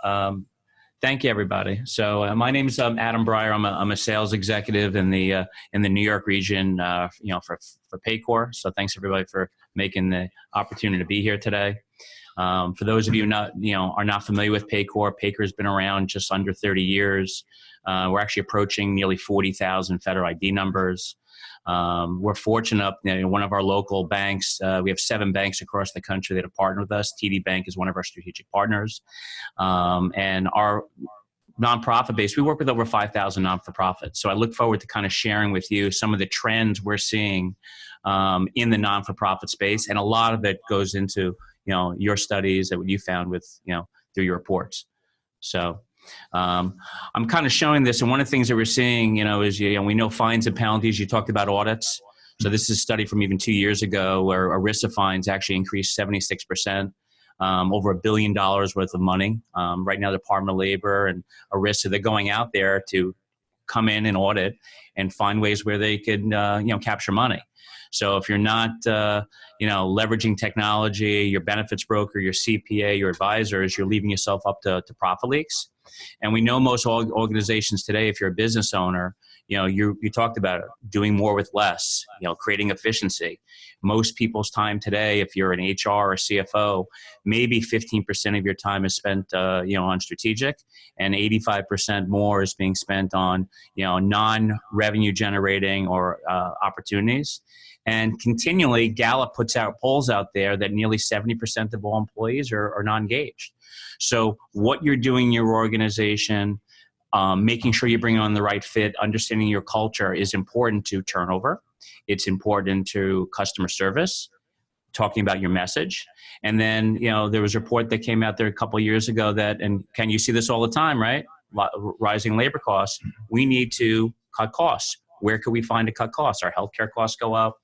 thank you, everybody. So my name is Adam Brier. I'm a sales executive in the New York region, for Paycor. So thanks, everybody, for making the opportunity to be here today. For those of you are not familiar with Paycor, Paycor has been around just under 30 years. We're actually approaching nearly 40,000 federal ID numbers. We're fortunate, one of our local banks, we have 7 banks across the country that have partnered with us. TD Bank is one of our strategic partners. And our nonprofit base, we work with over 5,000 non-for-profits. So I look forward to kind of sharing with you some of the trends we're seeing in the non-for-profit space. And a lot of it goes into your studies that you found with, through your reports. So I'm kind of showing this. And one of the things that we're seeing, is, we know fines and penalties. You talked about audits. So this is a study from even 2 years ago where Erisa Fines actually increased 76%, over $1 billion worth of money. Right now, the Department of Labor and Erisa, they're going out there to come in and audit and find ways where they could, capture money. So if you're not, leveraging technology, your benefits broker, your CPA, your advisors, you're leaving yourself up to profit leaks. And we know most organizations today, if you're a business owner, you talked about it, doing more with less, creating efficiency. Most people's time today, if you're an HR or CFO, maybe 15% of your time is spent, on strategic, and 85% more is being spent on, non-revenue generating or opportunities. And continually, Gallup puts out polls out there that nearly 70% of all employees are not engaged. So what you're doing in your organization, making sure you bring on the right fit, understanding your culture is important to turnover. It's important to customer service, talking about your message. And then, there was a report that came out there a couple of years ago that, and Ken, you see this all the time, right? Rising labor costs. We need to cut costs. Where could we find to cut costs? Our healthcare costs go up,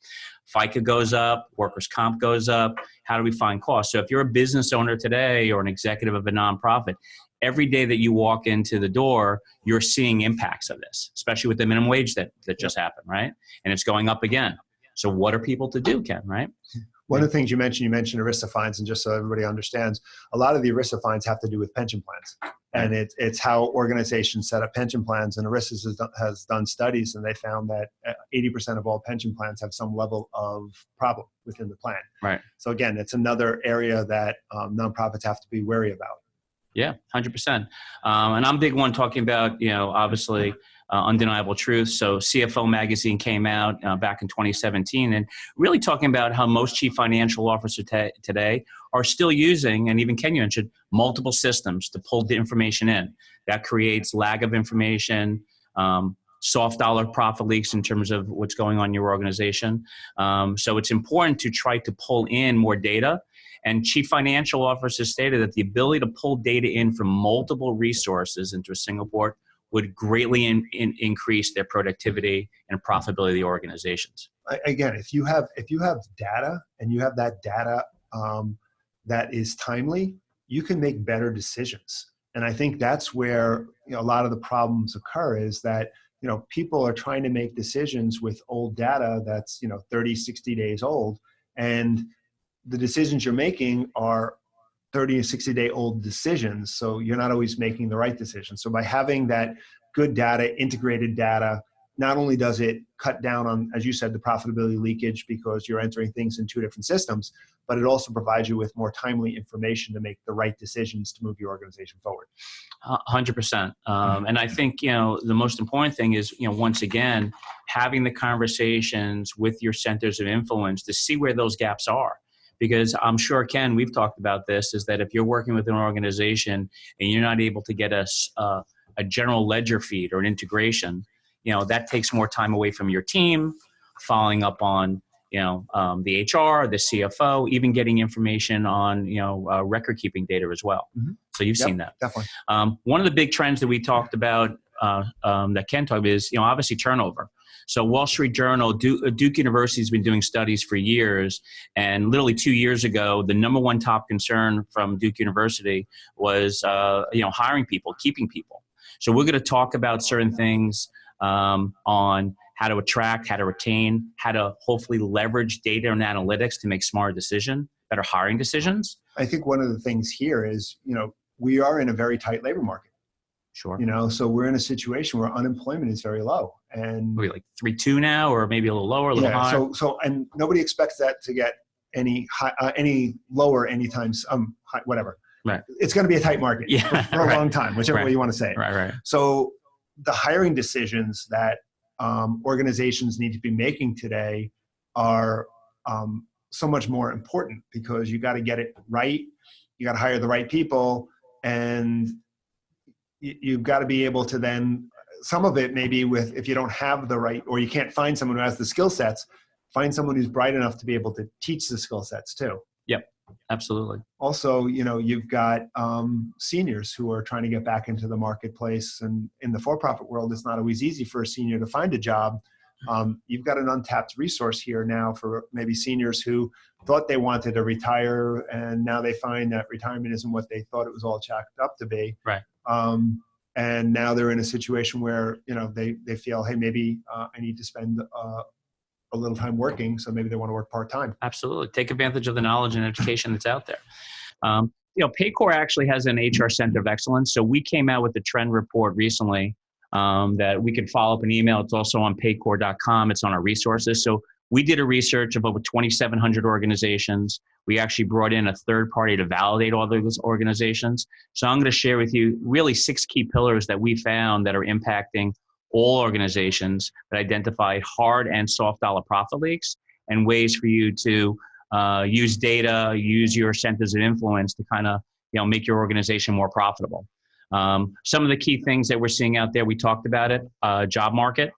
FICA goes up, workers' comp goes up. How do we find costs? So if you're a business owner today or an executive of a nonprofit, every day that you walk into the door, you're seeing impacts of this, especially with the minimum wage that just happened, right? And it's going up again. So what are people to do, Ken, right? One of the things you mentioned Erisa Fines, and just so everybody understands, a lot of the Erisa Fines have to do with pension plans. And it's how organizations set up pension plans. And Erisa has done studies, and they found that 80% of all pension plans have some level of problem within the plan. Right. So again, it's another area that nonprofits have to be wary about. Yeah, 100%. And I'm big one talking about, obviously, undeniable truth. So CFO Magazine came out back in 2017 and really talking about how most chief financial officers today are still using, and even Ken mentioned, multiple systems to pull the information in. That creates lag of information, soft dollar profit leaks in terms of what's going on in your organization. So it's important to try to pull in more data. And chief financial officers stated that the ability to pull data in from multiple resources into a single port would greatly increase their productivity and profitability of the organizations. Again, if you have data and you have that data that is timely, you can make better decisions. And I think that's where a lot of the problems occur, is that people are trying to make decisions with old data that's 30, 60 days old, and the decisions you're making are 30 or 60 day old decisions. So you're not always making the right decision. So by having that good data, integrated data, not only does it cut down on, as you said, the profitability leakage because you're entering things in two different systems, but it also provides you with more timely information to make the right decisions to move your organization forward. 100%. And I think, the most important thing is, once again, having the conversations with your centers of influence to see where those gaps are. Because I'm sure, Ken, we've talked about this, is that if you're working with an organization and you're not able to get a general ledger feed or an integration, that takes more time away from your team, following up on, the HR, the CFO, even getting information on, record keeping data as well. Mm-hmm. So you've seen that. Definitely. One of the big trends that we talked about that Ken talked about is, obviously turnover. So Wall Street Journal, Duke University has been doing studies for years, and literally 2 years ago, the number one top concern from Duke University was, hiring people, keeping people. So we're going to talk about certain things on how to attract, how to retain, how to hopefully leverage data and analytics to make smarter decisions, better hiring decisions. I think one of the things here is, we are in a very tight labor market. Sure. So we're in a situation where unemployment is very low, and we're like 3.2 now, or maybe a little lower, a little higher. So and nobody expects that to get any lower anytime. Whatever. Right. It's going to be a tight market for a long time, whichever way you want to say it. Right. So the hiring decisions that organizations need to be making today are so much more important, because you got to get it right. You got to hire the right people, and you've got to be able to then, some of it maybe with, if you don't have the right, or you can't find someone who has the skill sets, find someone who's bright enough to be able to teach the skill sets too. Yep, absolutely. Also, you've got seniors who are trying to get back into the marketplace, and in the for-profit world, it's not always easy for a senior to find a job. You've got an untapped resource here now for maybe seniors who thought they wanted to retire, and now they find that retirement isn't what they thought it was all chalked up to be. Right. And now they're in a situation where, they feel, hey, maybe I need to spend a little time working, so maybe they want to work part-time. Absolutely. Take advantage of the knowledge and education that's out there. Paycor actually has an HR Center of Excellence. So we came out with a trend report recently that we can follow up an email. It's also on paycor.com. It's on our resources. So we did a research of over 2,700 organizations. We actually brought in a third party to validate all those organizations. So I'm going to share with you really 6 key pillars that we found that are impacting all organizations that identify hard and soft dollar profit leaks, and ways for you to use data, use your centers of influence to kind of make your organization more profitable. Some of the key things that we're seeing out there, we talked about it, job market,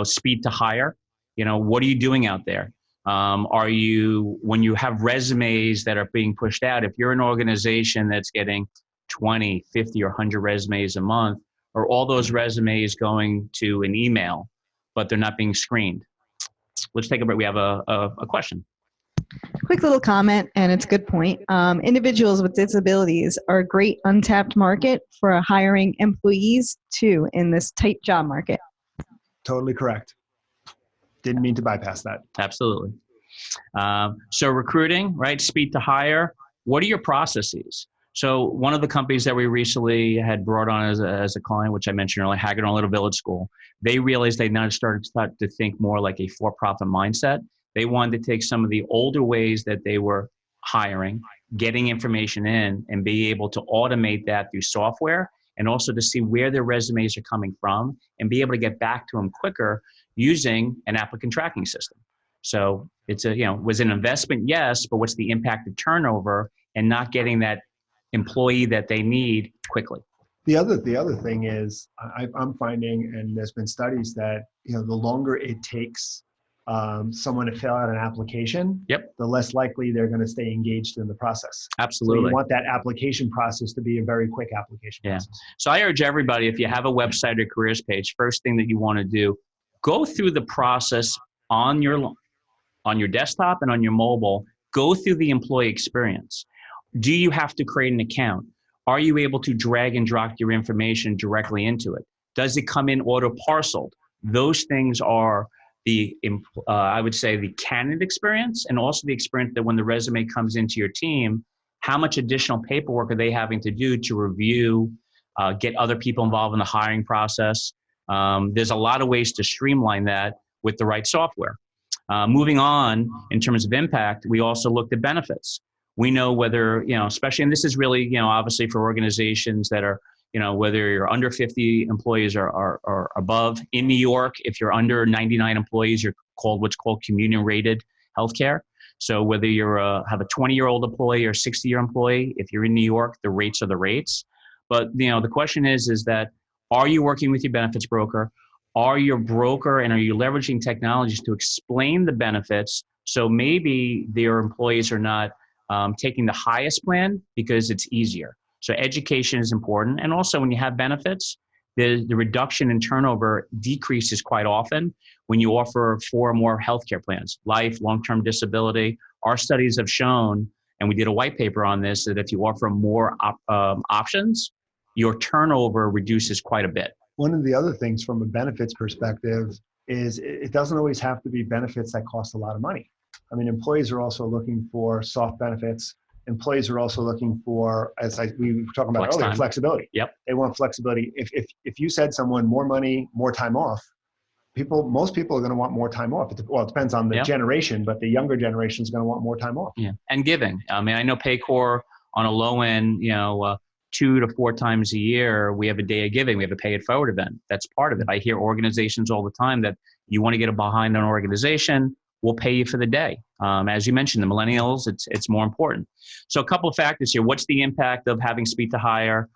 speed to hire. What are you doing out there? When you have resumes that are being pushed out, if you're an organization that's getting 20, 50, or 100 resumes a month, are all those resumes going to an email, but they're not being screened? Let's take a break. We have a question. Quick little comment, and it's a good point. Individuals with disabilities are a great untapped market for hiring employees too in this tight job market. Totally correct. Didn't mean to bypass that. Absolutely. So recruiting, right? Speed to hire. What are your processes? So one of the companies that we recently had brought on as a client, which I mentioned earlier, Hagedorn Little Village School, they realized they now started to think more like a for-profit mindset. They wanted to take some of the older ways that they were hiring, getting information in, and be able to automate that through software and also to see where their resumes are coming from and be able to get back to them quicker using an applicant tracking system. So it's was an investment, yes, but what's the impact of turnover and not getting that employee that they need quickly? The other thing is I'm finding, and there's been studies that, the longer it takes someone to fill out an application, the less likely they're going to stay engaged in the process. Absolutely. So you want that application process to be a very quick application process. So I urge everybody, if you have a website or careers page, first thing that you want to do, go through the process on your desktop and on your mobile. Go through the employee experience. Do you have to create an account? Are you able to drag and drop your information directly into it? Does it come in auto-parceled? Those things are I would say the candidate experience, and also the experience that when the resume comes into your team, how much additional paperwork are they having to do to review, get other people involved in the hiring process? There's a lot of ways to streamline that with the right software. Moving on, in terms of impact, we also looked at benefits. We know whether, especially, and this is really, obviously for organizations that are, whether you're under 50 employees or above. In New York, if you're under 99 employees, you're called what's called communion rated healthcare. So whether you're have a 20-year-old employee or 60-year employee, if you're in New York, the rates are the rates. But, the question is that, are you working with your benefits broker? Are your broker and are you leveraging technologies to explain the benefits? So maybe their employees are not taking the highest plan because it's easier. So education is important. And also when you have benefits, the reduction in turnover decreases quite often when you offer 4 or more healthcare plans, life, long-term disability. Our studies have shown, and we did a white paper on this, that if you offer more options, your turnover reduces quite a bit. One of the other things from a benefits perspective is it doesn't always have to be benefits that cost a lot of money. I mean, employees are also looking for soft benefits. Employees are also looking for, we were talking about earlier, flexibility. Yep. They want flexibility. If you said someone more money, more time off, most people are going to want more time off. It depends on the generation, but the younger generation is going to want more time off. Yeah, and giving. I mean, I know Paycor on a low end, 2 to 4 times a year, we have a day of giving. We have a pay it forward event. That's part of it. I hear organizations all the time that you want to get behind an organization, we'll pay you for the day. As you mentioned, the millennials, it's more important. So a couple of factors here. What's the impact of having speed to hire?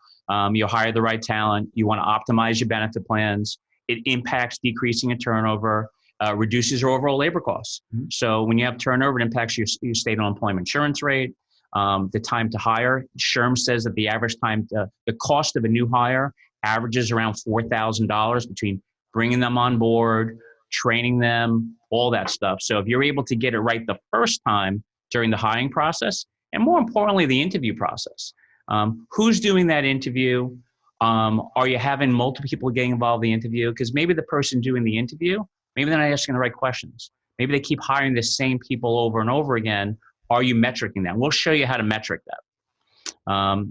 You hire the right talent. You want to optimize your benefit plans. It impacts decreasing your turnover, reduces your overall labor costs. Mm-hmm. So when you have turnover, it impacts your state unemployment insurance rate, the time to hire. SHRM says that the average time, the cost of a new hire averages around $4,000 between bringing them on board, training them, all that stuff. So if you're able to get it right the first time during the hiring process, and more importantly, the interview process, who's doing that interview? Are you having multiple people getting involved in the interview? Because maybe the person doing the interview, maybe they're not asking the right questions. Maybe they keep hiring the same people over and over again. Are you metricing that? We'll show you how to metric that.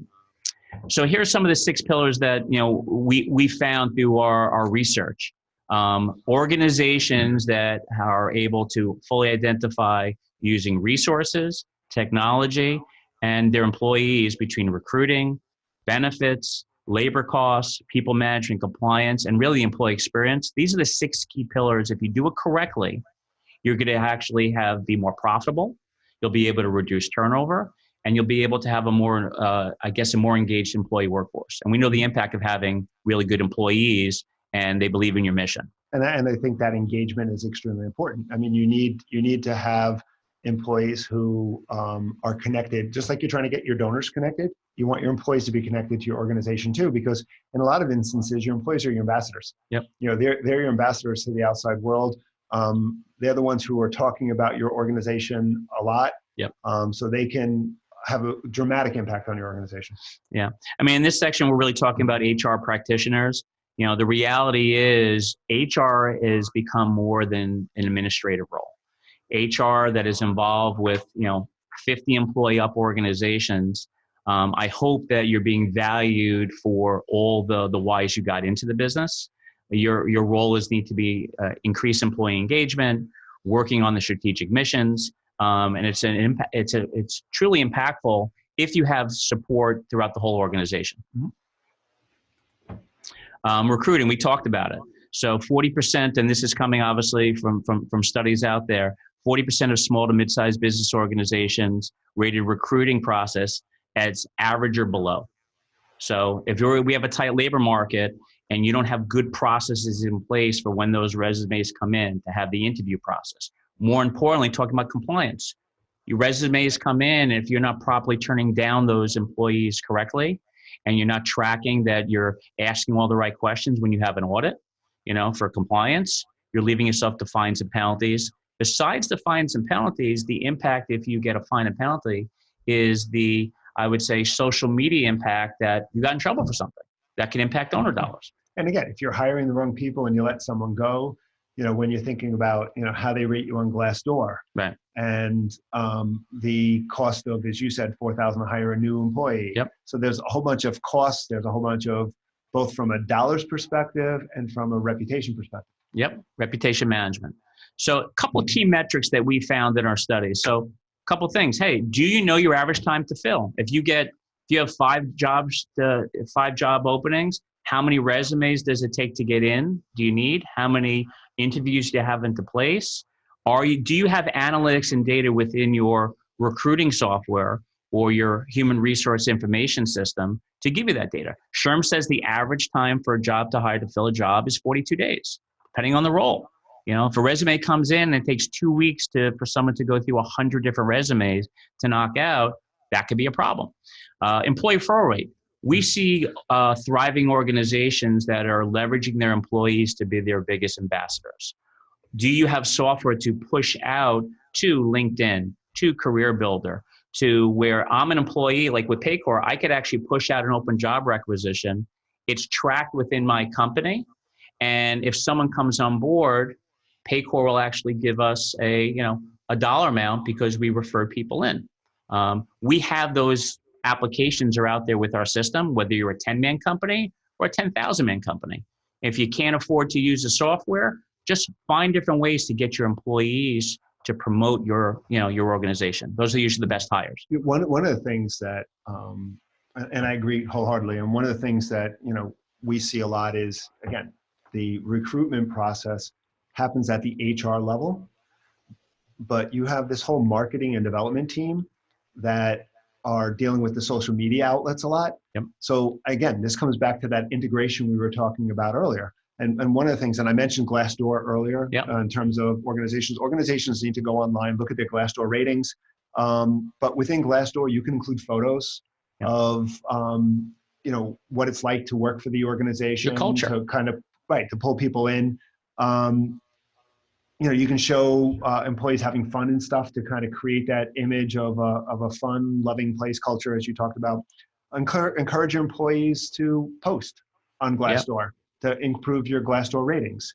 So here's some of the 6 pillars that we found through our research. Organizations that are able to fully identify using resources, technology, and their employees between recruiting, benefits, labor costs, people management, compliance, and really employee experience. These are the 6 key pillars. If you do it correctly, you're going to actually be more profitable. You'll be able to reduce turnover, and you'll be able to have a more engaged employee workforce. And we know the impact of having really good employees and they believe in your mission. And I think that engagement is extremely important. I mean, you need to have employees who are connected, just like you're trying to get your donors connected. You want your employees to be connected to your organization too, because in a lot of instances, your employees are your ambassadors. Yep. They're your ambassadors to the outside world. They're the ones who are talking about your organization a lot. Yep. So they can have a dramatic impact on your organization. Yeah. I mean, in this section, we're really talking about HR practitioners. The reality is HR has become more than an administrative role. HR that is involved with, 50 employee up organizations. I hope that you're being valued for all the whys you got into the business. Your role need to be increase employee engagement, working on the strategic missions, and it's truly impactful if you have support throughout the whole organization. Mm-hmm. Recruiting, we talked about it. So 40%, and this is coming obviously from studies out there, 40% of small to mid-sized business organizations rated recruiting process as average or below. So if we have a tight labor market and you don't have good processes in place for when those resumes come in to have the interview process. More importantly, talking about compliance. Your resumes come in, and if you're not properly turning down those employees correctly, and you're not tracking that you're asking all the right questions when you have an audit, for compliance, you're leaving yourself to fines and penalties. Besides the fines and penalties, the impact if you get a fine and penalty is I would say, social media impact that you got in trouble for something that can impact owner dollars. And again, if you're hiring the wrong people and you let someone go, when you're thinking about, how they rate you on Glassdoor, right, and the cost of, as you said, $4,000 to hire a new employee. Yep. So there's a whole bunch of costs. There's a whole bunch of both from a dollars perspective and from a reputation perspective. Yep, reputation management. So a couple of key metrics that we found in our studies. So a couple of things. Hey, do you know your average time to fill? If you have 5 job openings, how many resumes does it take to get in? Do you need? How many interviews do you have into place? Do you have analytics and data within your recruiting software or your human resource information system to give you that data? SHRM says the average time for a job to hire to fill a job is 42 days, depending on the role. If a resume comes in and it takes 2 weeks for someone to go through 100 different resumes to knock out, that could be a problem. Employee referral rate. We see thriving organizations that are leveraging their employees to be their biggest ambassadors. Do you have software to push out to LinkedIn, to Career Builder, to where I'm an employee, like with Paycor, I could actually push out an open job requisition. It's tracked within my company. And if someone comes on board, Paycor will actually give us a dollar amount because we refer people in. We have those applications are out there with our system, whether you're a 10-man company or a 10,000-man company. If you can't afford to use the software, just find different ways to get your employees to promote your organization. Those are usually the best hires. One of the things that, and I agree wholeheartedly, and one of the things that, we see a lot is, again, the recruitment process happens at the HR level, but you have this whole marketing and development team that are dealing with the social media outlets a lot. Yep. So again, this comes back to that integration we were talking about earlier. And one of the things, and I mentioned Glassdoor earlier, yep, in terms of organizations need to go online, look at their Glassdoor ratings. But within Glassdoor, you can include photos, yep, of, what it's like to work for the organization. Your culture. To kind of, to pull people in. You can show employees having fun and stuff to kind of create that image of a fun, loving place culture, as you talked about. Encourage your employees to post on Glassdoor, yep, to improve your Glassdoor ratings.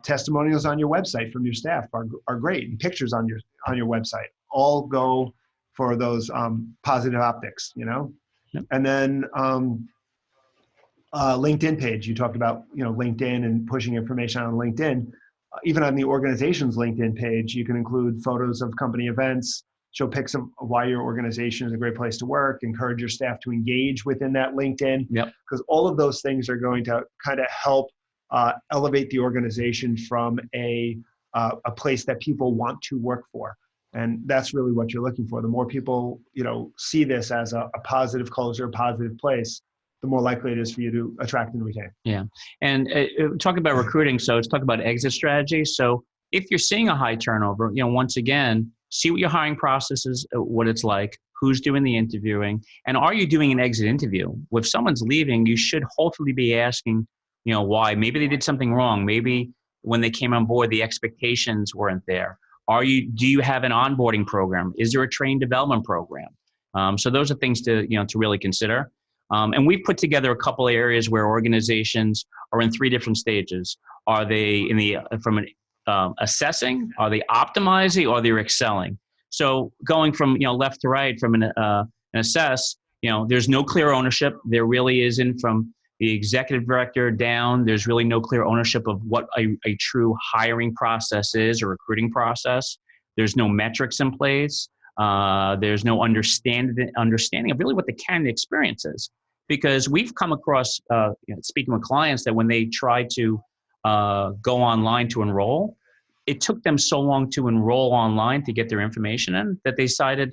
Testimonials on your website from your staff are great, and pictures on your website all go for those positive optics, Yep. And then LinkedIn page. You talked about LinkedIn and pushing information on LinkedIn. Even on the organization's LinkedIn page, you can include photos of company events, show pics of why your organization is a great place to work, encourage your staff to engage within that LinkedIn. Yep. Because all of those things are going to kind of help elevate the organization from a place that people want to work for. And that's really what you're looking for. The more people, see this as a positive culture, positive place, the more likely it is for you to attract and retain. Yeah. And talk about recruiting. So let's talk about exit strategy. So if you're seeing a high turnover, once again, see what your hiring process is, what it's like, who's doing the interviewing, and are you doing an exit interview? If someone's leaving, you should hopefully be asking, why. Maybe they did something wrong. Maybe when they came on board, the expectations weren't there. Do you have an onboarding program? Is there a training development program? So those are things to really consider. And we've put together a couple of areas where organizations are in 3 different stages. Are they assessing? Are they optimizing? Or they're excelling? So going from left to right, from an assess, there's no clear ownership. There really isn't from the executive director down. There's really no clear ownership of what a true hiring process is or recruiting process. There's no metrics in place. There's no understanding of really what the candidate experience is. because we've come across, speaking with clients, that when they try to go online to enroll, it took them so long to enroll online to get their information in that they decided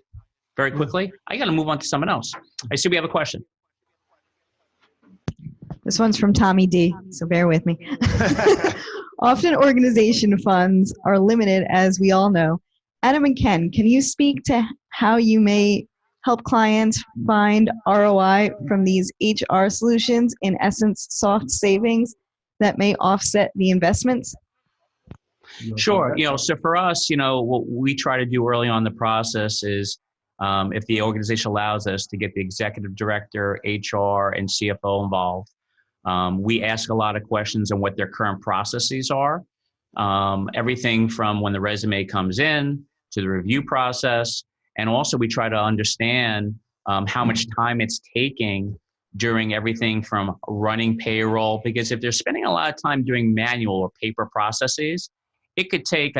very quickly, I got to move on to someone else. I see we have a question. This one's from Tommy D, so bear with me. Often organization funds are limited, as we all know. Adam and Ken, can you speak to how you may help clients find ROI from these HR solutions, in essence, soft savings that may offset the investments? Sure. So for us, what we try to do early on in the process is, if the organization allows us, to get the executive director, HR, and CFO involved. We ask a lot of questions on what their current processes are. Everything from when the resume comes in to the review process. And also we try to understand how much time it's taking during everything from running payroll, because if they're spending a lot of time doing manual or paper processes, it could take,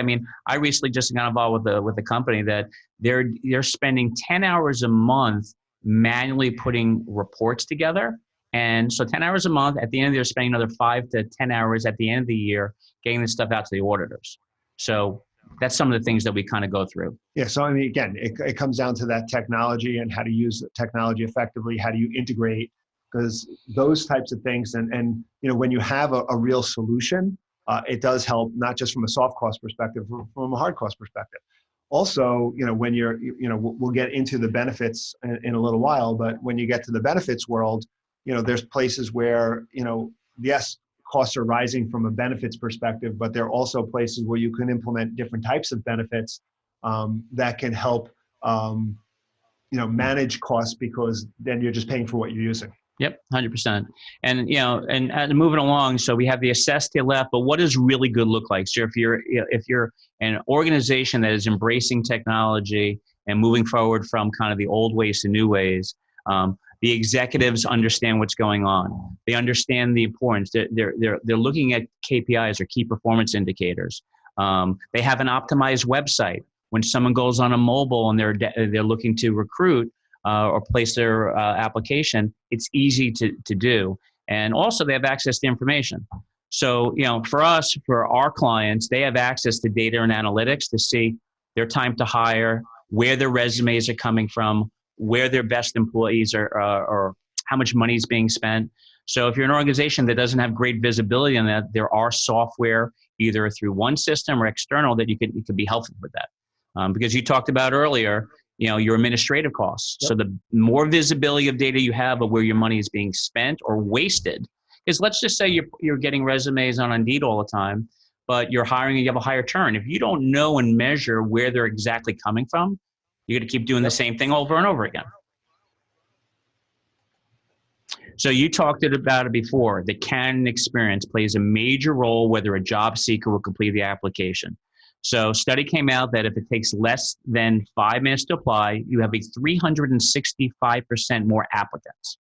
I recently just got involved with a company that they're spending 10 hours a month manually putting reports together. And so 10 hours a month, at the end of the year, spending another 5 to 10 hours at the end of the year, getting this stuff out to the auditors. So that's some of the things that we kind of go through. Yeah. So, again, it comes down to that technology and how to use technology effectively. How do you integrate? Because those types of things, and when you have a real solution, it does help, not just from a soft cost perspective, from a hard cost perspective. Also, when we'll get into the benefits in a little while, but when you get to the benefits world, there's places where, yes, costs are rising from a benefits perspective, but there are also places where you can implement different types of benefits that can help, manage costs, because then you're just paying for what you're using. Yep, 100%. And moving along, so we have the assess to the left, but what does really good look like? So if you're an organization that is embracing technology and moving forward from kind of the old ways to new ways, the executives understand what's going on. They understand the importance. They're looking at KPIs, or key performance indicators. They have an optimized website. When someone goes on a mobile and they're looking to recruit or place their application, it's easy to do. And also they have access to information. So, for us, for our clients, they have access to data and analytics to see their time to hire, where their resumes are coming from, where their best employees are, or how much money is being spent. So if you're an organization that doesn't have great visibility on that, there are software, either through one system or external, that you could be helpful with that. Because you talked about earlier, your administrative costs. Yep. So the more visibility of data you have of where your money is being spent or wasted, because let's just say you're getting resumes on Indeed all the time, but you're hiring and you have a higher turn. If you don't know and measure where they're exactly coming from, you're going to keep doing the same thing over and over again. So you talked about it before. The candidate experience plays a major role whether a job seeker will complete the application. So study came out that if it takes less than 5 minutes to apply, you have a 365% more applicants.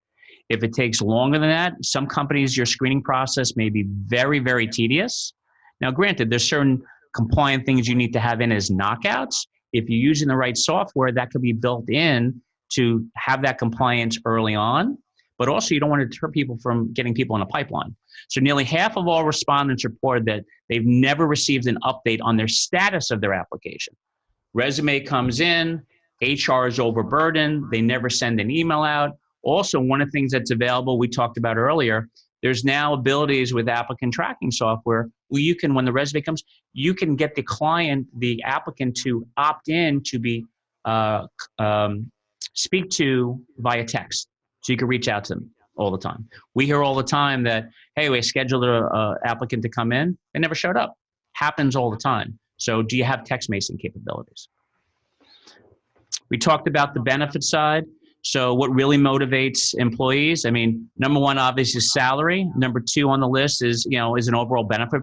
If it takes longer than that, some companies, your screening process may be very, very tedious. Now, granted, there's certain compliant things you need to have in as knockouts. If you're using the right software, that could be built in to have that compliance early on. But also, you don't want to deter people from getting people in a pipeline. So nearly half of all respondents reported that they've never received an update on their status of their application. Resume comes in, HR is overburdened, they never send an email out. Also, one of the things that's available, we talked about earlier, there's now abilities with applicant tracking software where you can, when the resume comes, you can get the applicant to opt in to be speak to via text. So you can reach out to them all the time. We hear all the time that, hey, we scheduled an applicant to come in. They never showed up. Happens all the time. So do you have text messaging capabilities? We talked about the benefit side. So what really motivates employees? Number one, obviously, is salary. Number two on the list is an overall benefit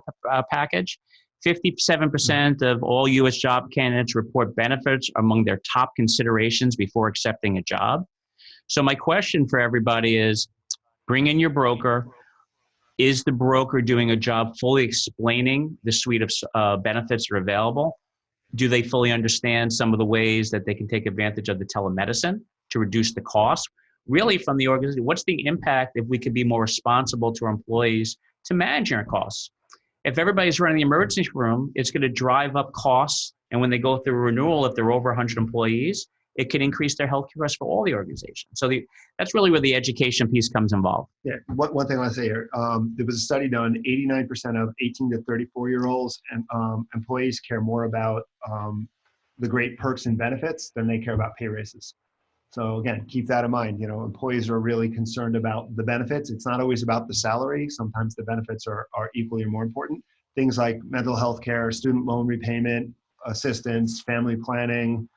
package. 57% of all U.S. job candidates report benefits among their top considerations before accepting a job. So my question for everybody is, bring in your broker. Is the broker doing a job fully explaining the suite of benefits that are available? Do they fully understand some of the ways that they can take advantage of the telemedicine to reduce the cost? really from the organization. What's the impact if we could be more responsible to our employees to manage our costs? If everybody's running the emergency room, it's going to drive up costs. And when they go through renewal, if they're over 100 employees, it can increase their healthcare costs for all the organizations. So that's really where the education piece comes involved. Yeah, one thing I want to say here, there was a study done, 89% of 18 to 34-year-olds and employees care more about the great perks and benefits than they care about pay raises. So again, keep that in mind. Employees are really concerned about the benefits. It's not always about the salary. Sometimes the benefits are equally or more important. Things like mental health care, student loan repayment, assistance, family planning,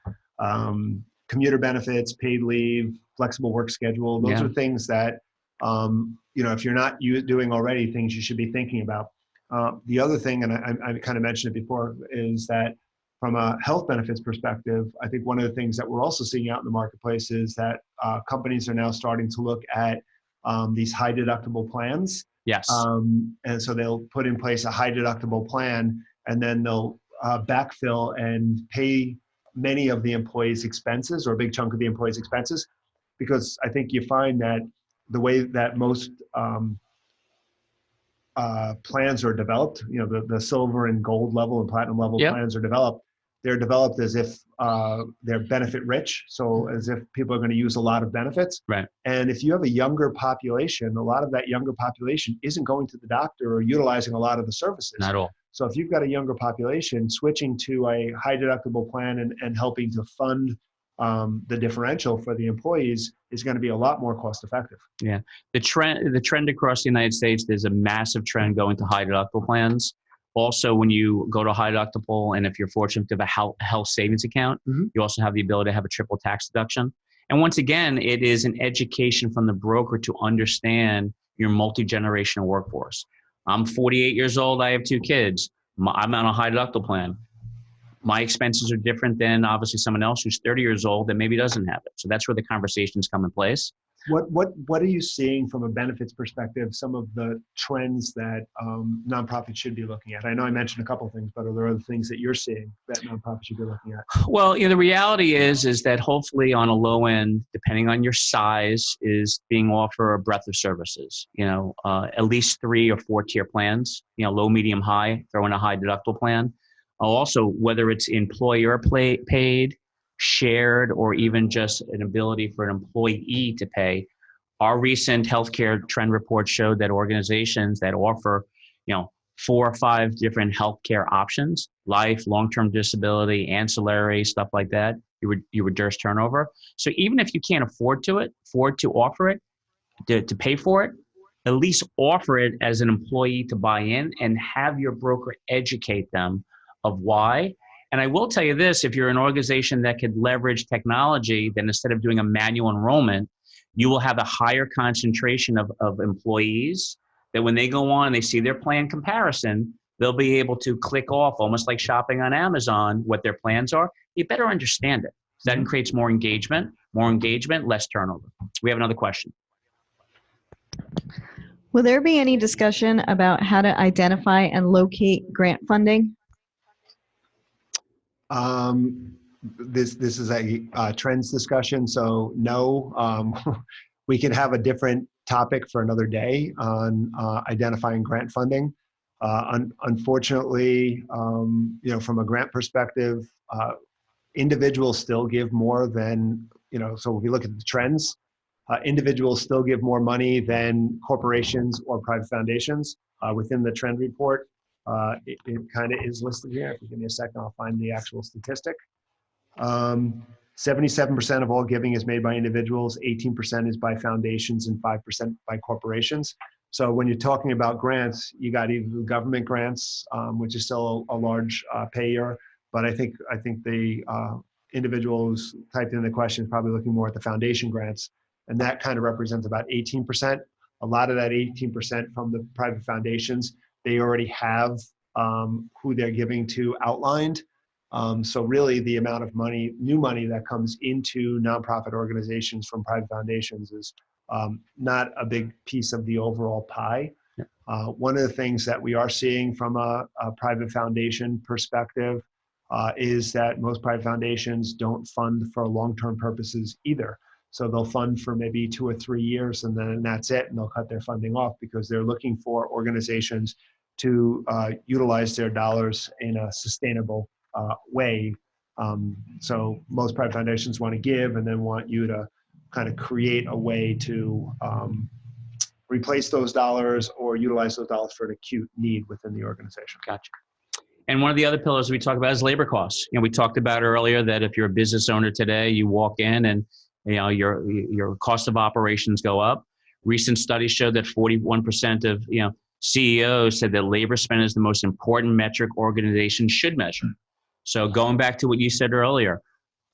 commuter benefits, paid leave, flexible work schedule. Those are things that, if you're not doing already, things you should be thinking about. The other thing, and I kind of mentioned it before, is that from a health benefits perspective, I think one of the things that we're also seeing out in the marketplace is that companies are now starting to look at these high deductible plans. Yes. And so they'll put in place a high deductible plan, and then they'll backfill and pay many of the employees' expenses, or a big chunk of the employees' expenses, because I think you find that the way that most plans are developed, the silver and gold level and platinum level plans are developed, they're developed as if they're benefit rich, so as if people are going to use a lot of benefits. Right. And if you have a younger population, a lot of that younger population isn't going to the doctor or utilizing a lot of the services. Not at all. So if you've got a younger population, switching to a high deductible plan and helping to fund the differential for the employees is going to be a lot more cost effective. Yeah. The trend across the United States, there's a massive trend going to high deductible plans. Also, when you go to high deductible, and if you're fortunate to have a health savings account, you also have the ability to have a triple tax deduction. And once again, it is an education from the broker to understand your multi-generational workforce. I'm 48 years old. I have 2 kids. I'm on a high deductible plan. My expenses are different than obviously someone else who's 30 years old that maybe doesn't have it. So that's where the conversations come in place. What are you seeing from a benefits perspective, some of the trends that nonprofits should be looking at? I know I mentioned a couple of things, but are there other things that you're seeing that nonprofits should be looking at? Well, the reality is that hopefully on a low end, depending on your size, is being offered a breadth of services. At least 3 or 4 tier plans. Low, medium, high. Throw in a high deductible plan. Also, whether it's employer paid, shared, or even just an ability for an employee to pay. Our recent healthcare trend report showed that organizations that offer, 4 or 5 different healthcare options, life, long-term disability, ancillary, stuff like that, you reduce turnover. So even if you can't afford to offer it, to pay for it, at least offer it as an employee to buy in and have your broker educate them of why. And I will tell you this, if you're an organization that could leverage technology, then instead of doing a manual enrollment, you will have a higher concentration of employees that when they go on and they see their plan comparison, they'll be able to click off, almost like shopping on Amazon, what their plans are. You better understand it. So that creates more engagement, less turnover. We have another question. Will there be any discussion about how to identify and locate grant funding? This is a trends discussion, so no. We can have a different topic for another day on identifying grant funding. Unfortunately, from a grant perspective, individuals still give more than, so if you look at the trends, individuals still give more money than corporations or private foundations. Within the trend report, it kind of is listed here. If you give me a second, I'll find the actual statistic. 77% of all giving is made by individuals, 18% is by foundations, and 5% by corporations. So when you're talking about grants, you got either the government grants, which is still a large payer, but I think the individuals typed in the question is probably looking more at the foundation grants, and that kind of represents about 18%. A lot of that 18% from the private foundations, they already have who they're giving to outlined. So really the amount of money, new money that comes into nonprofit organizations from private foundations is not a big piece of the overall pie. One of the things that we are seeing from a private foundation perspective is that most private foundations don't fund for long-term purposes either. So they'll fund for maybe 2 or 3 years, and then that's it, and they'll cut their funding off because they're looking for organizations to utilize their dollars in a sustainable way. So most private foundations want to give and then want you to kind of create a way to replace those dollars or utilize those dollars for an acute need within the organization. Gotcha. And one of the other pillars we talk about is labor costs. We talked about earlier that if you're a business owner today, you walk in and your cost of operations go up. Recent studies show that 41% of CEOs said that labor spend is the most important metric organizations should measure. So going back to what you said earlier,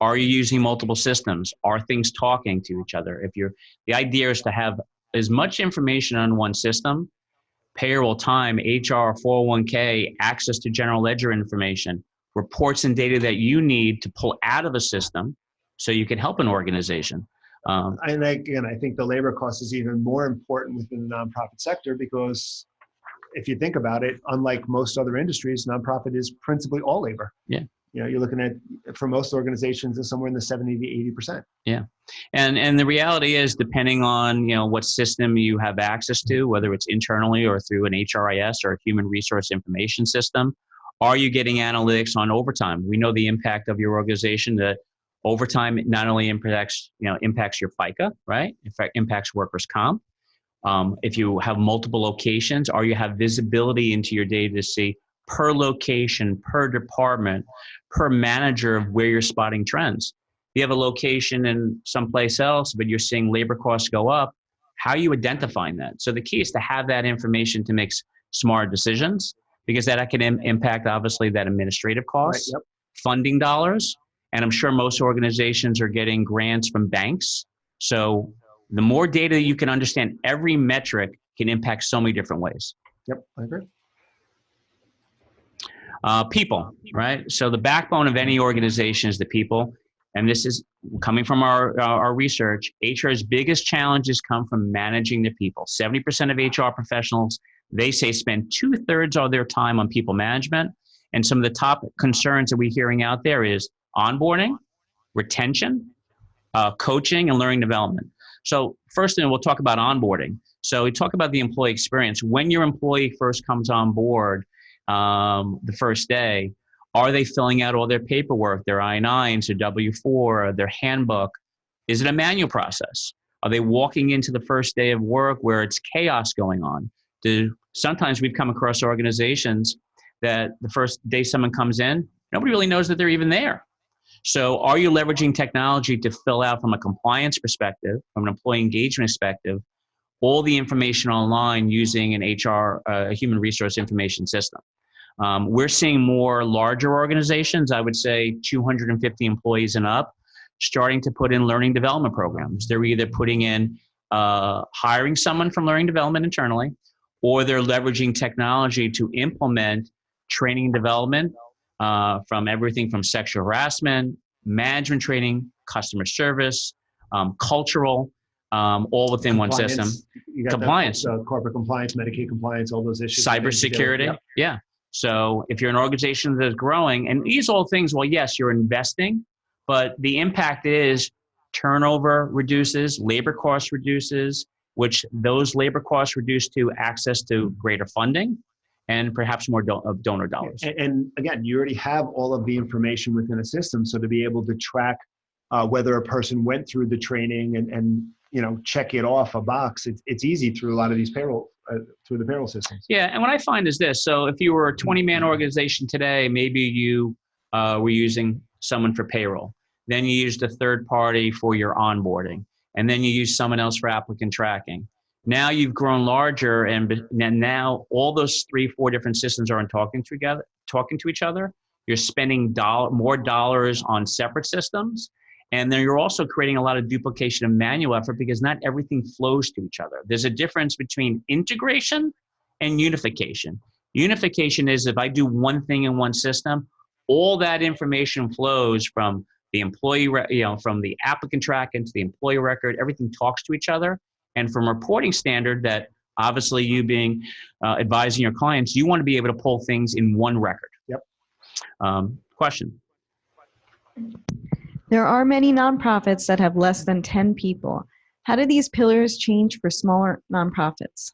are you using multiple systems? Are things talking to each other? The idea is to have as much information on one system: payroll, time, HR, 401k, access to general ledger information, reports and data that you need to pull out of a system so you can help an organization. And again, I think the labor cost is even more important within the nonprofit sector because if you think about it, unlike most other industries, nonprofit is principally all labor. Yeah. You're looking at, for most organizations, it's somewhere in the 70 to 80%. Yeah. And the reality is, depending on, what system you have access to, whether it's internally or through an HRIS or a human resource information system, are you getting analytics on overtime? We know the impact of your organization, that overtime not only impacts your FICA, right? In fact, impacts workers' comp. If you have multiple locations, or you have visibility into your data to see per location, per department, per manager of where you're spotting trends. If you have a location in someplace else, but you're seeing labor costs go up, how are you identifying that? So the key is to have that information to make smart decisions, because that can impact, obviously, that administrative costs, Right, yep. funding dollars, and I'm sure most organizations are getting grants from banks. So the more data you can understand, every metric can impact so many different ways. Yep, I agree. People, right? So the backbone of any organization is the people. And this is coming from our research. HR's biggest challenges come from managing the people. 70% of HR professionals, they say, spend 2/3 of their time on people management. And some of the top concerns that we're hearing out there is onboarding, retention, coaching, and learning development. So first thing, we'll talk about onboarding. So we talk about the employee experience. When your employee first comes on board, the first day, are they filling out all their paperwork, their I-9s, their W-4, their handbook? Is it a manual process? Are they walking into the first day of work where it's chaos going on? Sometimes we've come across organizations that the first day someone comes in, nobody really knows that they're even there. So are you leveraging technology to fill out, from a compliance perspective, from an employee engagement perspective, all the information online using an HR, a human resource information system? We're seeing more larger organizations, I would say 250 employees and up, starting to put in learning development programs. They're either putting in hiring someone from learning development internally, or they're leveraging technology to implement training and development from everything from sexual harassment, management training, customer service, cultural, all within one system. Compliance. Corporate compliance, Medicaid compliance, all those issues. Cybersecurity. Yep. Yeah. So if you're an organization that's growing, and these all things, well, yes, you're investing, but the impact is turnover reduces, labor costs reduces, which those labor costs reduce to access to greater funding and perhaps more donor dollars. And again, you already have all of the information within a system. So to be able to track whether a person went through the training and check it off a box, it's easy through a lot of these through the payroll systems. Yeah, and what I find is this. So if you were a 20-man organization today, maybe you were using someone for payroll. Then you used a third party for your onboarding. And then you use someone else for applicant tracking. Now you've grown larger, and now all those 3-4 different systems aren't talking to each other. You're spending more dollars on separate systems. And then you're also creating a lot of duplication of manual effort, because not everything flows to each other. There's a difference between integration and unification. Unification is, if I do one thing in one system, all that information flows from the employee, from the applicant tracking to the employee record, everything talks to each other. And from a reporting standard, that obviously you being advising your clients, you want to be able to pull things in one record. Yep. Question. There are many nonprofits that have less than 10 people. How do these pillars change for smaller nonprofits?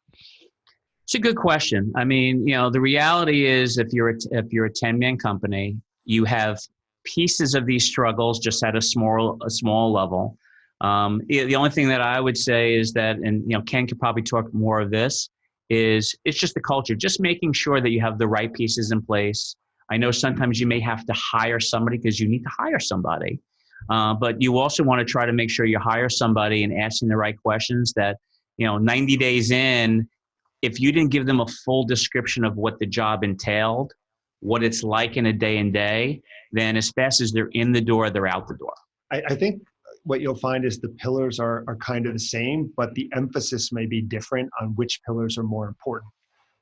It's a good question. I mean, the reality is if you're a 10-man company, you have pieces of these struggles just at a small level. The only thing that I would say is that, and Ken could probably talk more of this, is it's just the culture, just making sure that you have the right pieces in place. I know sometimes you may have to hire somebody because you need to hire somebody, but you also want to try to make sure you hire somebody and asking the right questions that, 90 days in, if you didn't give them a full description of what the job entailed, what it's like in a day, then as fast as they're in the door, they're out the door. I think what you'll find is the pillars are kind of the same, but the emphasis may be different on which pillars are more important.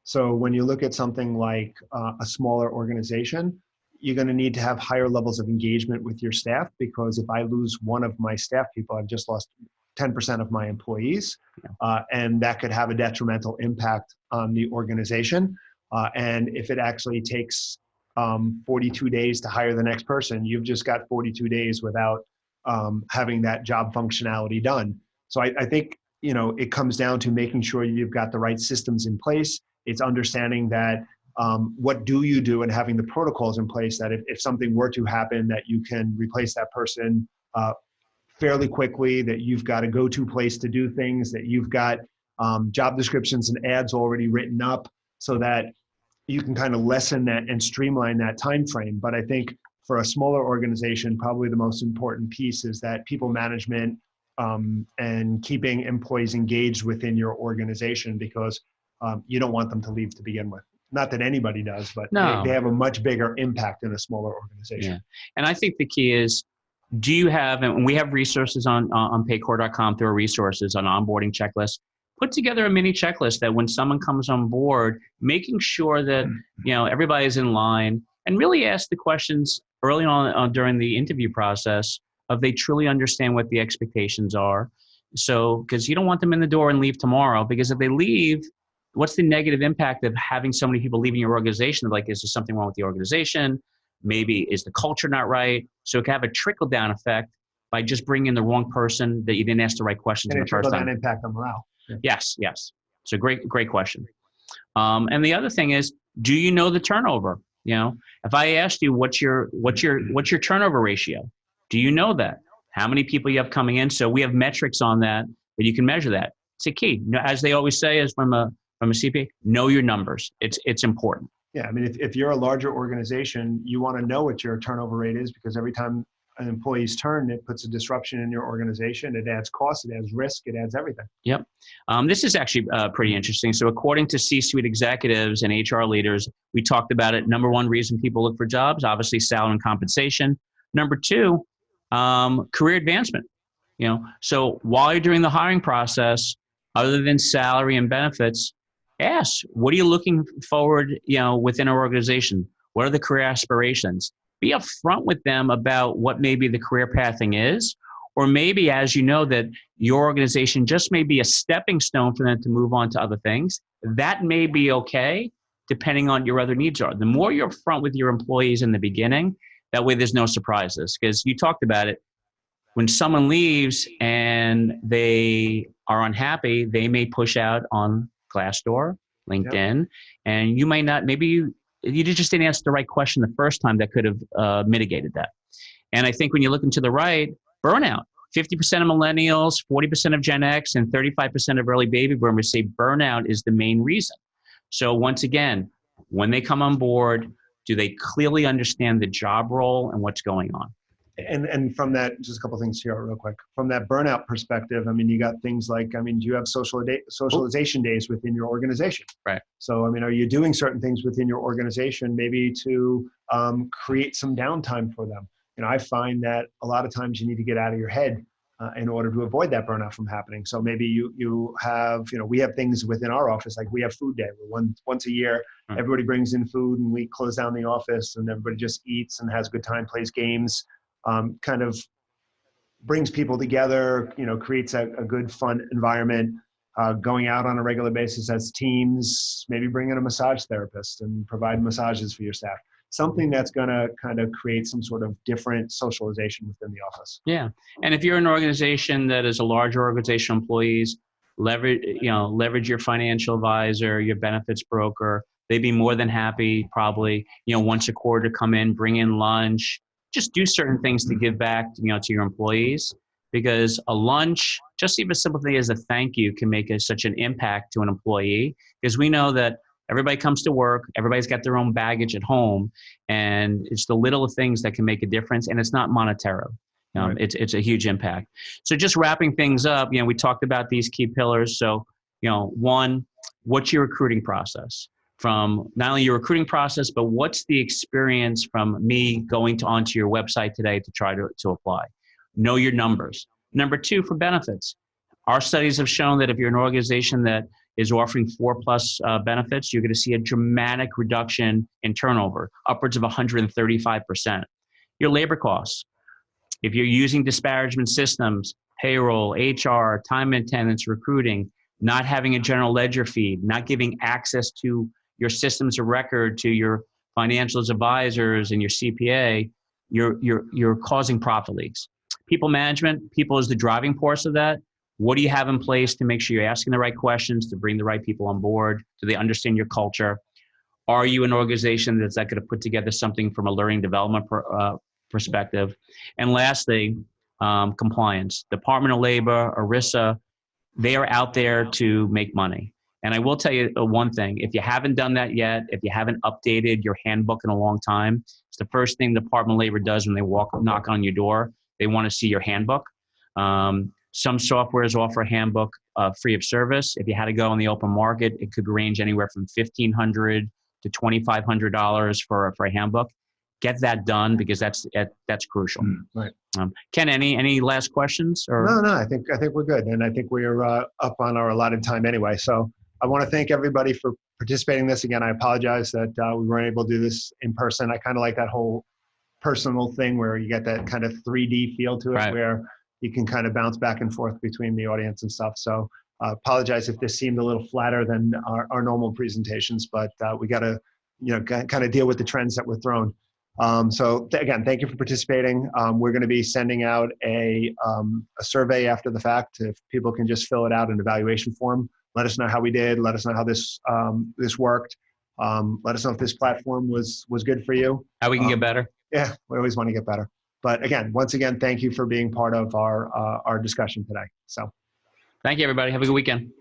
So when you look at something like a smaller organization, you're going to need to have higher levels of engagement with your staff, because if I lose one of my staff people, I've just lost 10% of my employees, and that could have a detrimental impact on the organization. And if it actually takes 42 days to hire the next person, you've just got 42 days without having that job functionality done. So I think, it comes down to making sure you've got the right systems in place. It's understanding that what do you do and having the protocols in place that if something were to happen, that you can replace that person fairly quickly, that you've got a go-to place to do things, that you've got job descriptions and ads already written up so that you can kind of lessen that and streamline that time frame. But I think for a smaller organization, probably the most important piece is that people management and keeping employees engaged within your organization, because you don't want them to leave to begin with. Not that anybody does, but No. they have a much bigger impact in a smaller organization. Yeah. And I think the key is, do you have, and we have resources on Paycor.com through our resources on Onboarding Checklist, put together a mini checklist that when someone comes on board, making sure that, everybody's in line, and really ask the questions early on during the interview process of they truly understand what the expectations are. So, because you don't want them in the door and leave tomorrow, because if they leave, what's the negative impact of having so many people leaving your organization? Like, is there something wrong with the organization? Maybe is the culture not right? So it can have a trickle-down effect by just bringing in the wrong person that you didn't ask the right questions in the first time. And impact on morale. Yeah. Yes. It's a great question. And the other thing is, do you know the turnover? If I asked you what's your turnover ratio, do you know that? How many people you have coming in? So we have metrics on that you can measure that. It's a key. As they always say, as from a CPA, know your numbers. It's important. Yeah, I mean, if you're a larger organization, you want to know what your turnover rate is, because every time an employee's turn, it puts a disruption in your organization. It adds cost, it adds risk, it adds everything. Yep. This is actually pretty interesting. So according to C-suite executives and HR leaders, we talked about it. Number one reason people look for jobs, obviously salary and compensation. Number two, career advancement. So while you're doing the hiring process, other than salary and benefits, ask, what are you looking forward, within our organization? What are the career aspirations? Be upfront with them about what maybe the career pathing is, or maybe, as you know, that your organization just may be a stepping stone for them to move on to other things. That may be okay, depending on your other needs are. The more you're upfront with your employees in the beginning, that way there's no surprises. Because you talked about it, when someone leaves and they are unhappy, they may push out on Glassdoor, LinkedIn, and you might not, maybe you just didn't ask the right question the first time that could have mitigated that. And I think when you look into the right, burnout, 50% of millennials, 40% of Gen X, and 35% of early baby boomers say burnout is the main reason. So once again, when they come on board, do they clearly understand the job role and what's going on? And from that, just a couple of things here real quick. From that burnout perspective, I mean, you got things like, do you have socialization days within your organization? Right. So, are you doing certain things within your organization maybe to create some downtime for them? I find that a lot of times you need to get out of your head in order to avoid that burnout from happening. So maybe you have, we have things within our office, like we have food day. Once a year, everybody brings in food and we close down the office and everybody just eats and has a good time, plays games. Kind of brings people together, creates a good, fun environment, going out on a regular basis as teams, maybe bring in a massage therapist and provide massages for your staff. something that's going to kind of create some sort of different socialization within the office. Yeah. And if you're an organization that is a larger organization of employees, leverage your financial advisor, your benefits broker. They'd be more than happy, probably, once a quarter to come in, bring in lunch, just do certain things to give back, to your employees, because a lunch, just even a simple thing as a thank you, can make such an impact to an employee, because we know that everybody comes to work, everybody's got their own baggage at home, and it's the little things that can make a difference, and it's not monetary. Right. It's a huge impact. So just wrapping things up, we talked about these key pillars. So, one, what's your recruiting process? From not only your recruiting process, but what's the experience from me going onto your website today to try to apply? Know your numbers. Number two, for benefits. Our studies have shown that if you're an organization that is offering 4+ benefits, you're going to see a dramatic reduction in turnover, upwards of 135%. Your labor costs. If you're using disparagement systems, payroll, HR, time and attendance, recruiting, not having a general ledger feed, not giving access to your systems of record to your financials advisors and your CPA, you're causing profit leaks. People management, people is the driving force of that. What do you have in place to make sure you're asking the right questions, to bring the right people on board? Do they understand your culture? Are you an organization that's going to put together something from a learning development perspective? And lastly, compliance. Department of Labor, Erisa, they are out there to make money. And I will tell you one thing, if you haven't done that yet, if you haven't updated your handbook in a long time, it's the first thing the Department of Labor does when they knock on your door. They want to see your handbook. Some softwares offer a handbook free of service. If you had to go on the open market, it could range anywhere from $1,500 to $2,500 for a handbook. Get that done, because that's crucial. Right. Ken, any last questions? Or? No, I think we're good, and I think we're up on our allotted time anyway. So I want to thank everybody for participating in this. Again, I apologize that we weren't able to do this in person. I kind of like that whole personal thing where you get that kind of 3D feel to it, right, where you can kind of bounce back and forth between the audience and stuff. So apologize if this seemed a little flatter than our normal presentations, but we got to kind of deal with the trends that were thrown. So again, thank you for participating. We're going to be sending out a survey after the fact. If people can just fill it out, an evaluation form, let us know how we did. Let us know how this worked. Let us know if this platform was good for you. How we can get better. Yeah, we always want to get better. But again, once again, thank you for being part of our discussion today. So, thank you, everybody. Have a good weekend.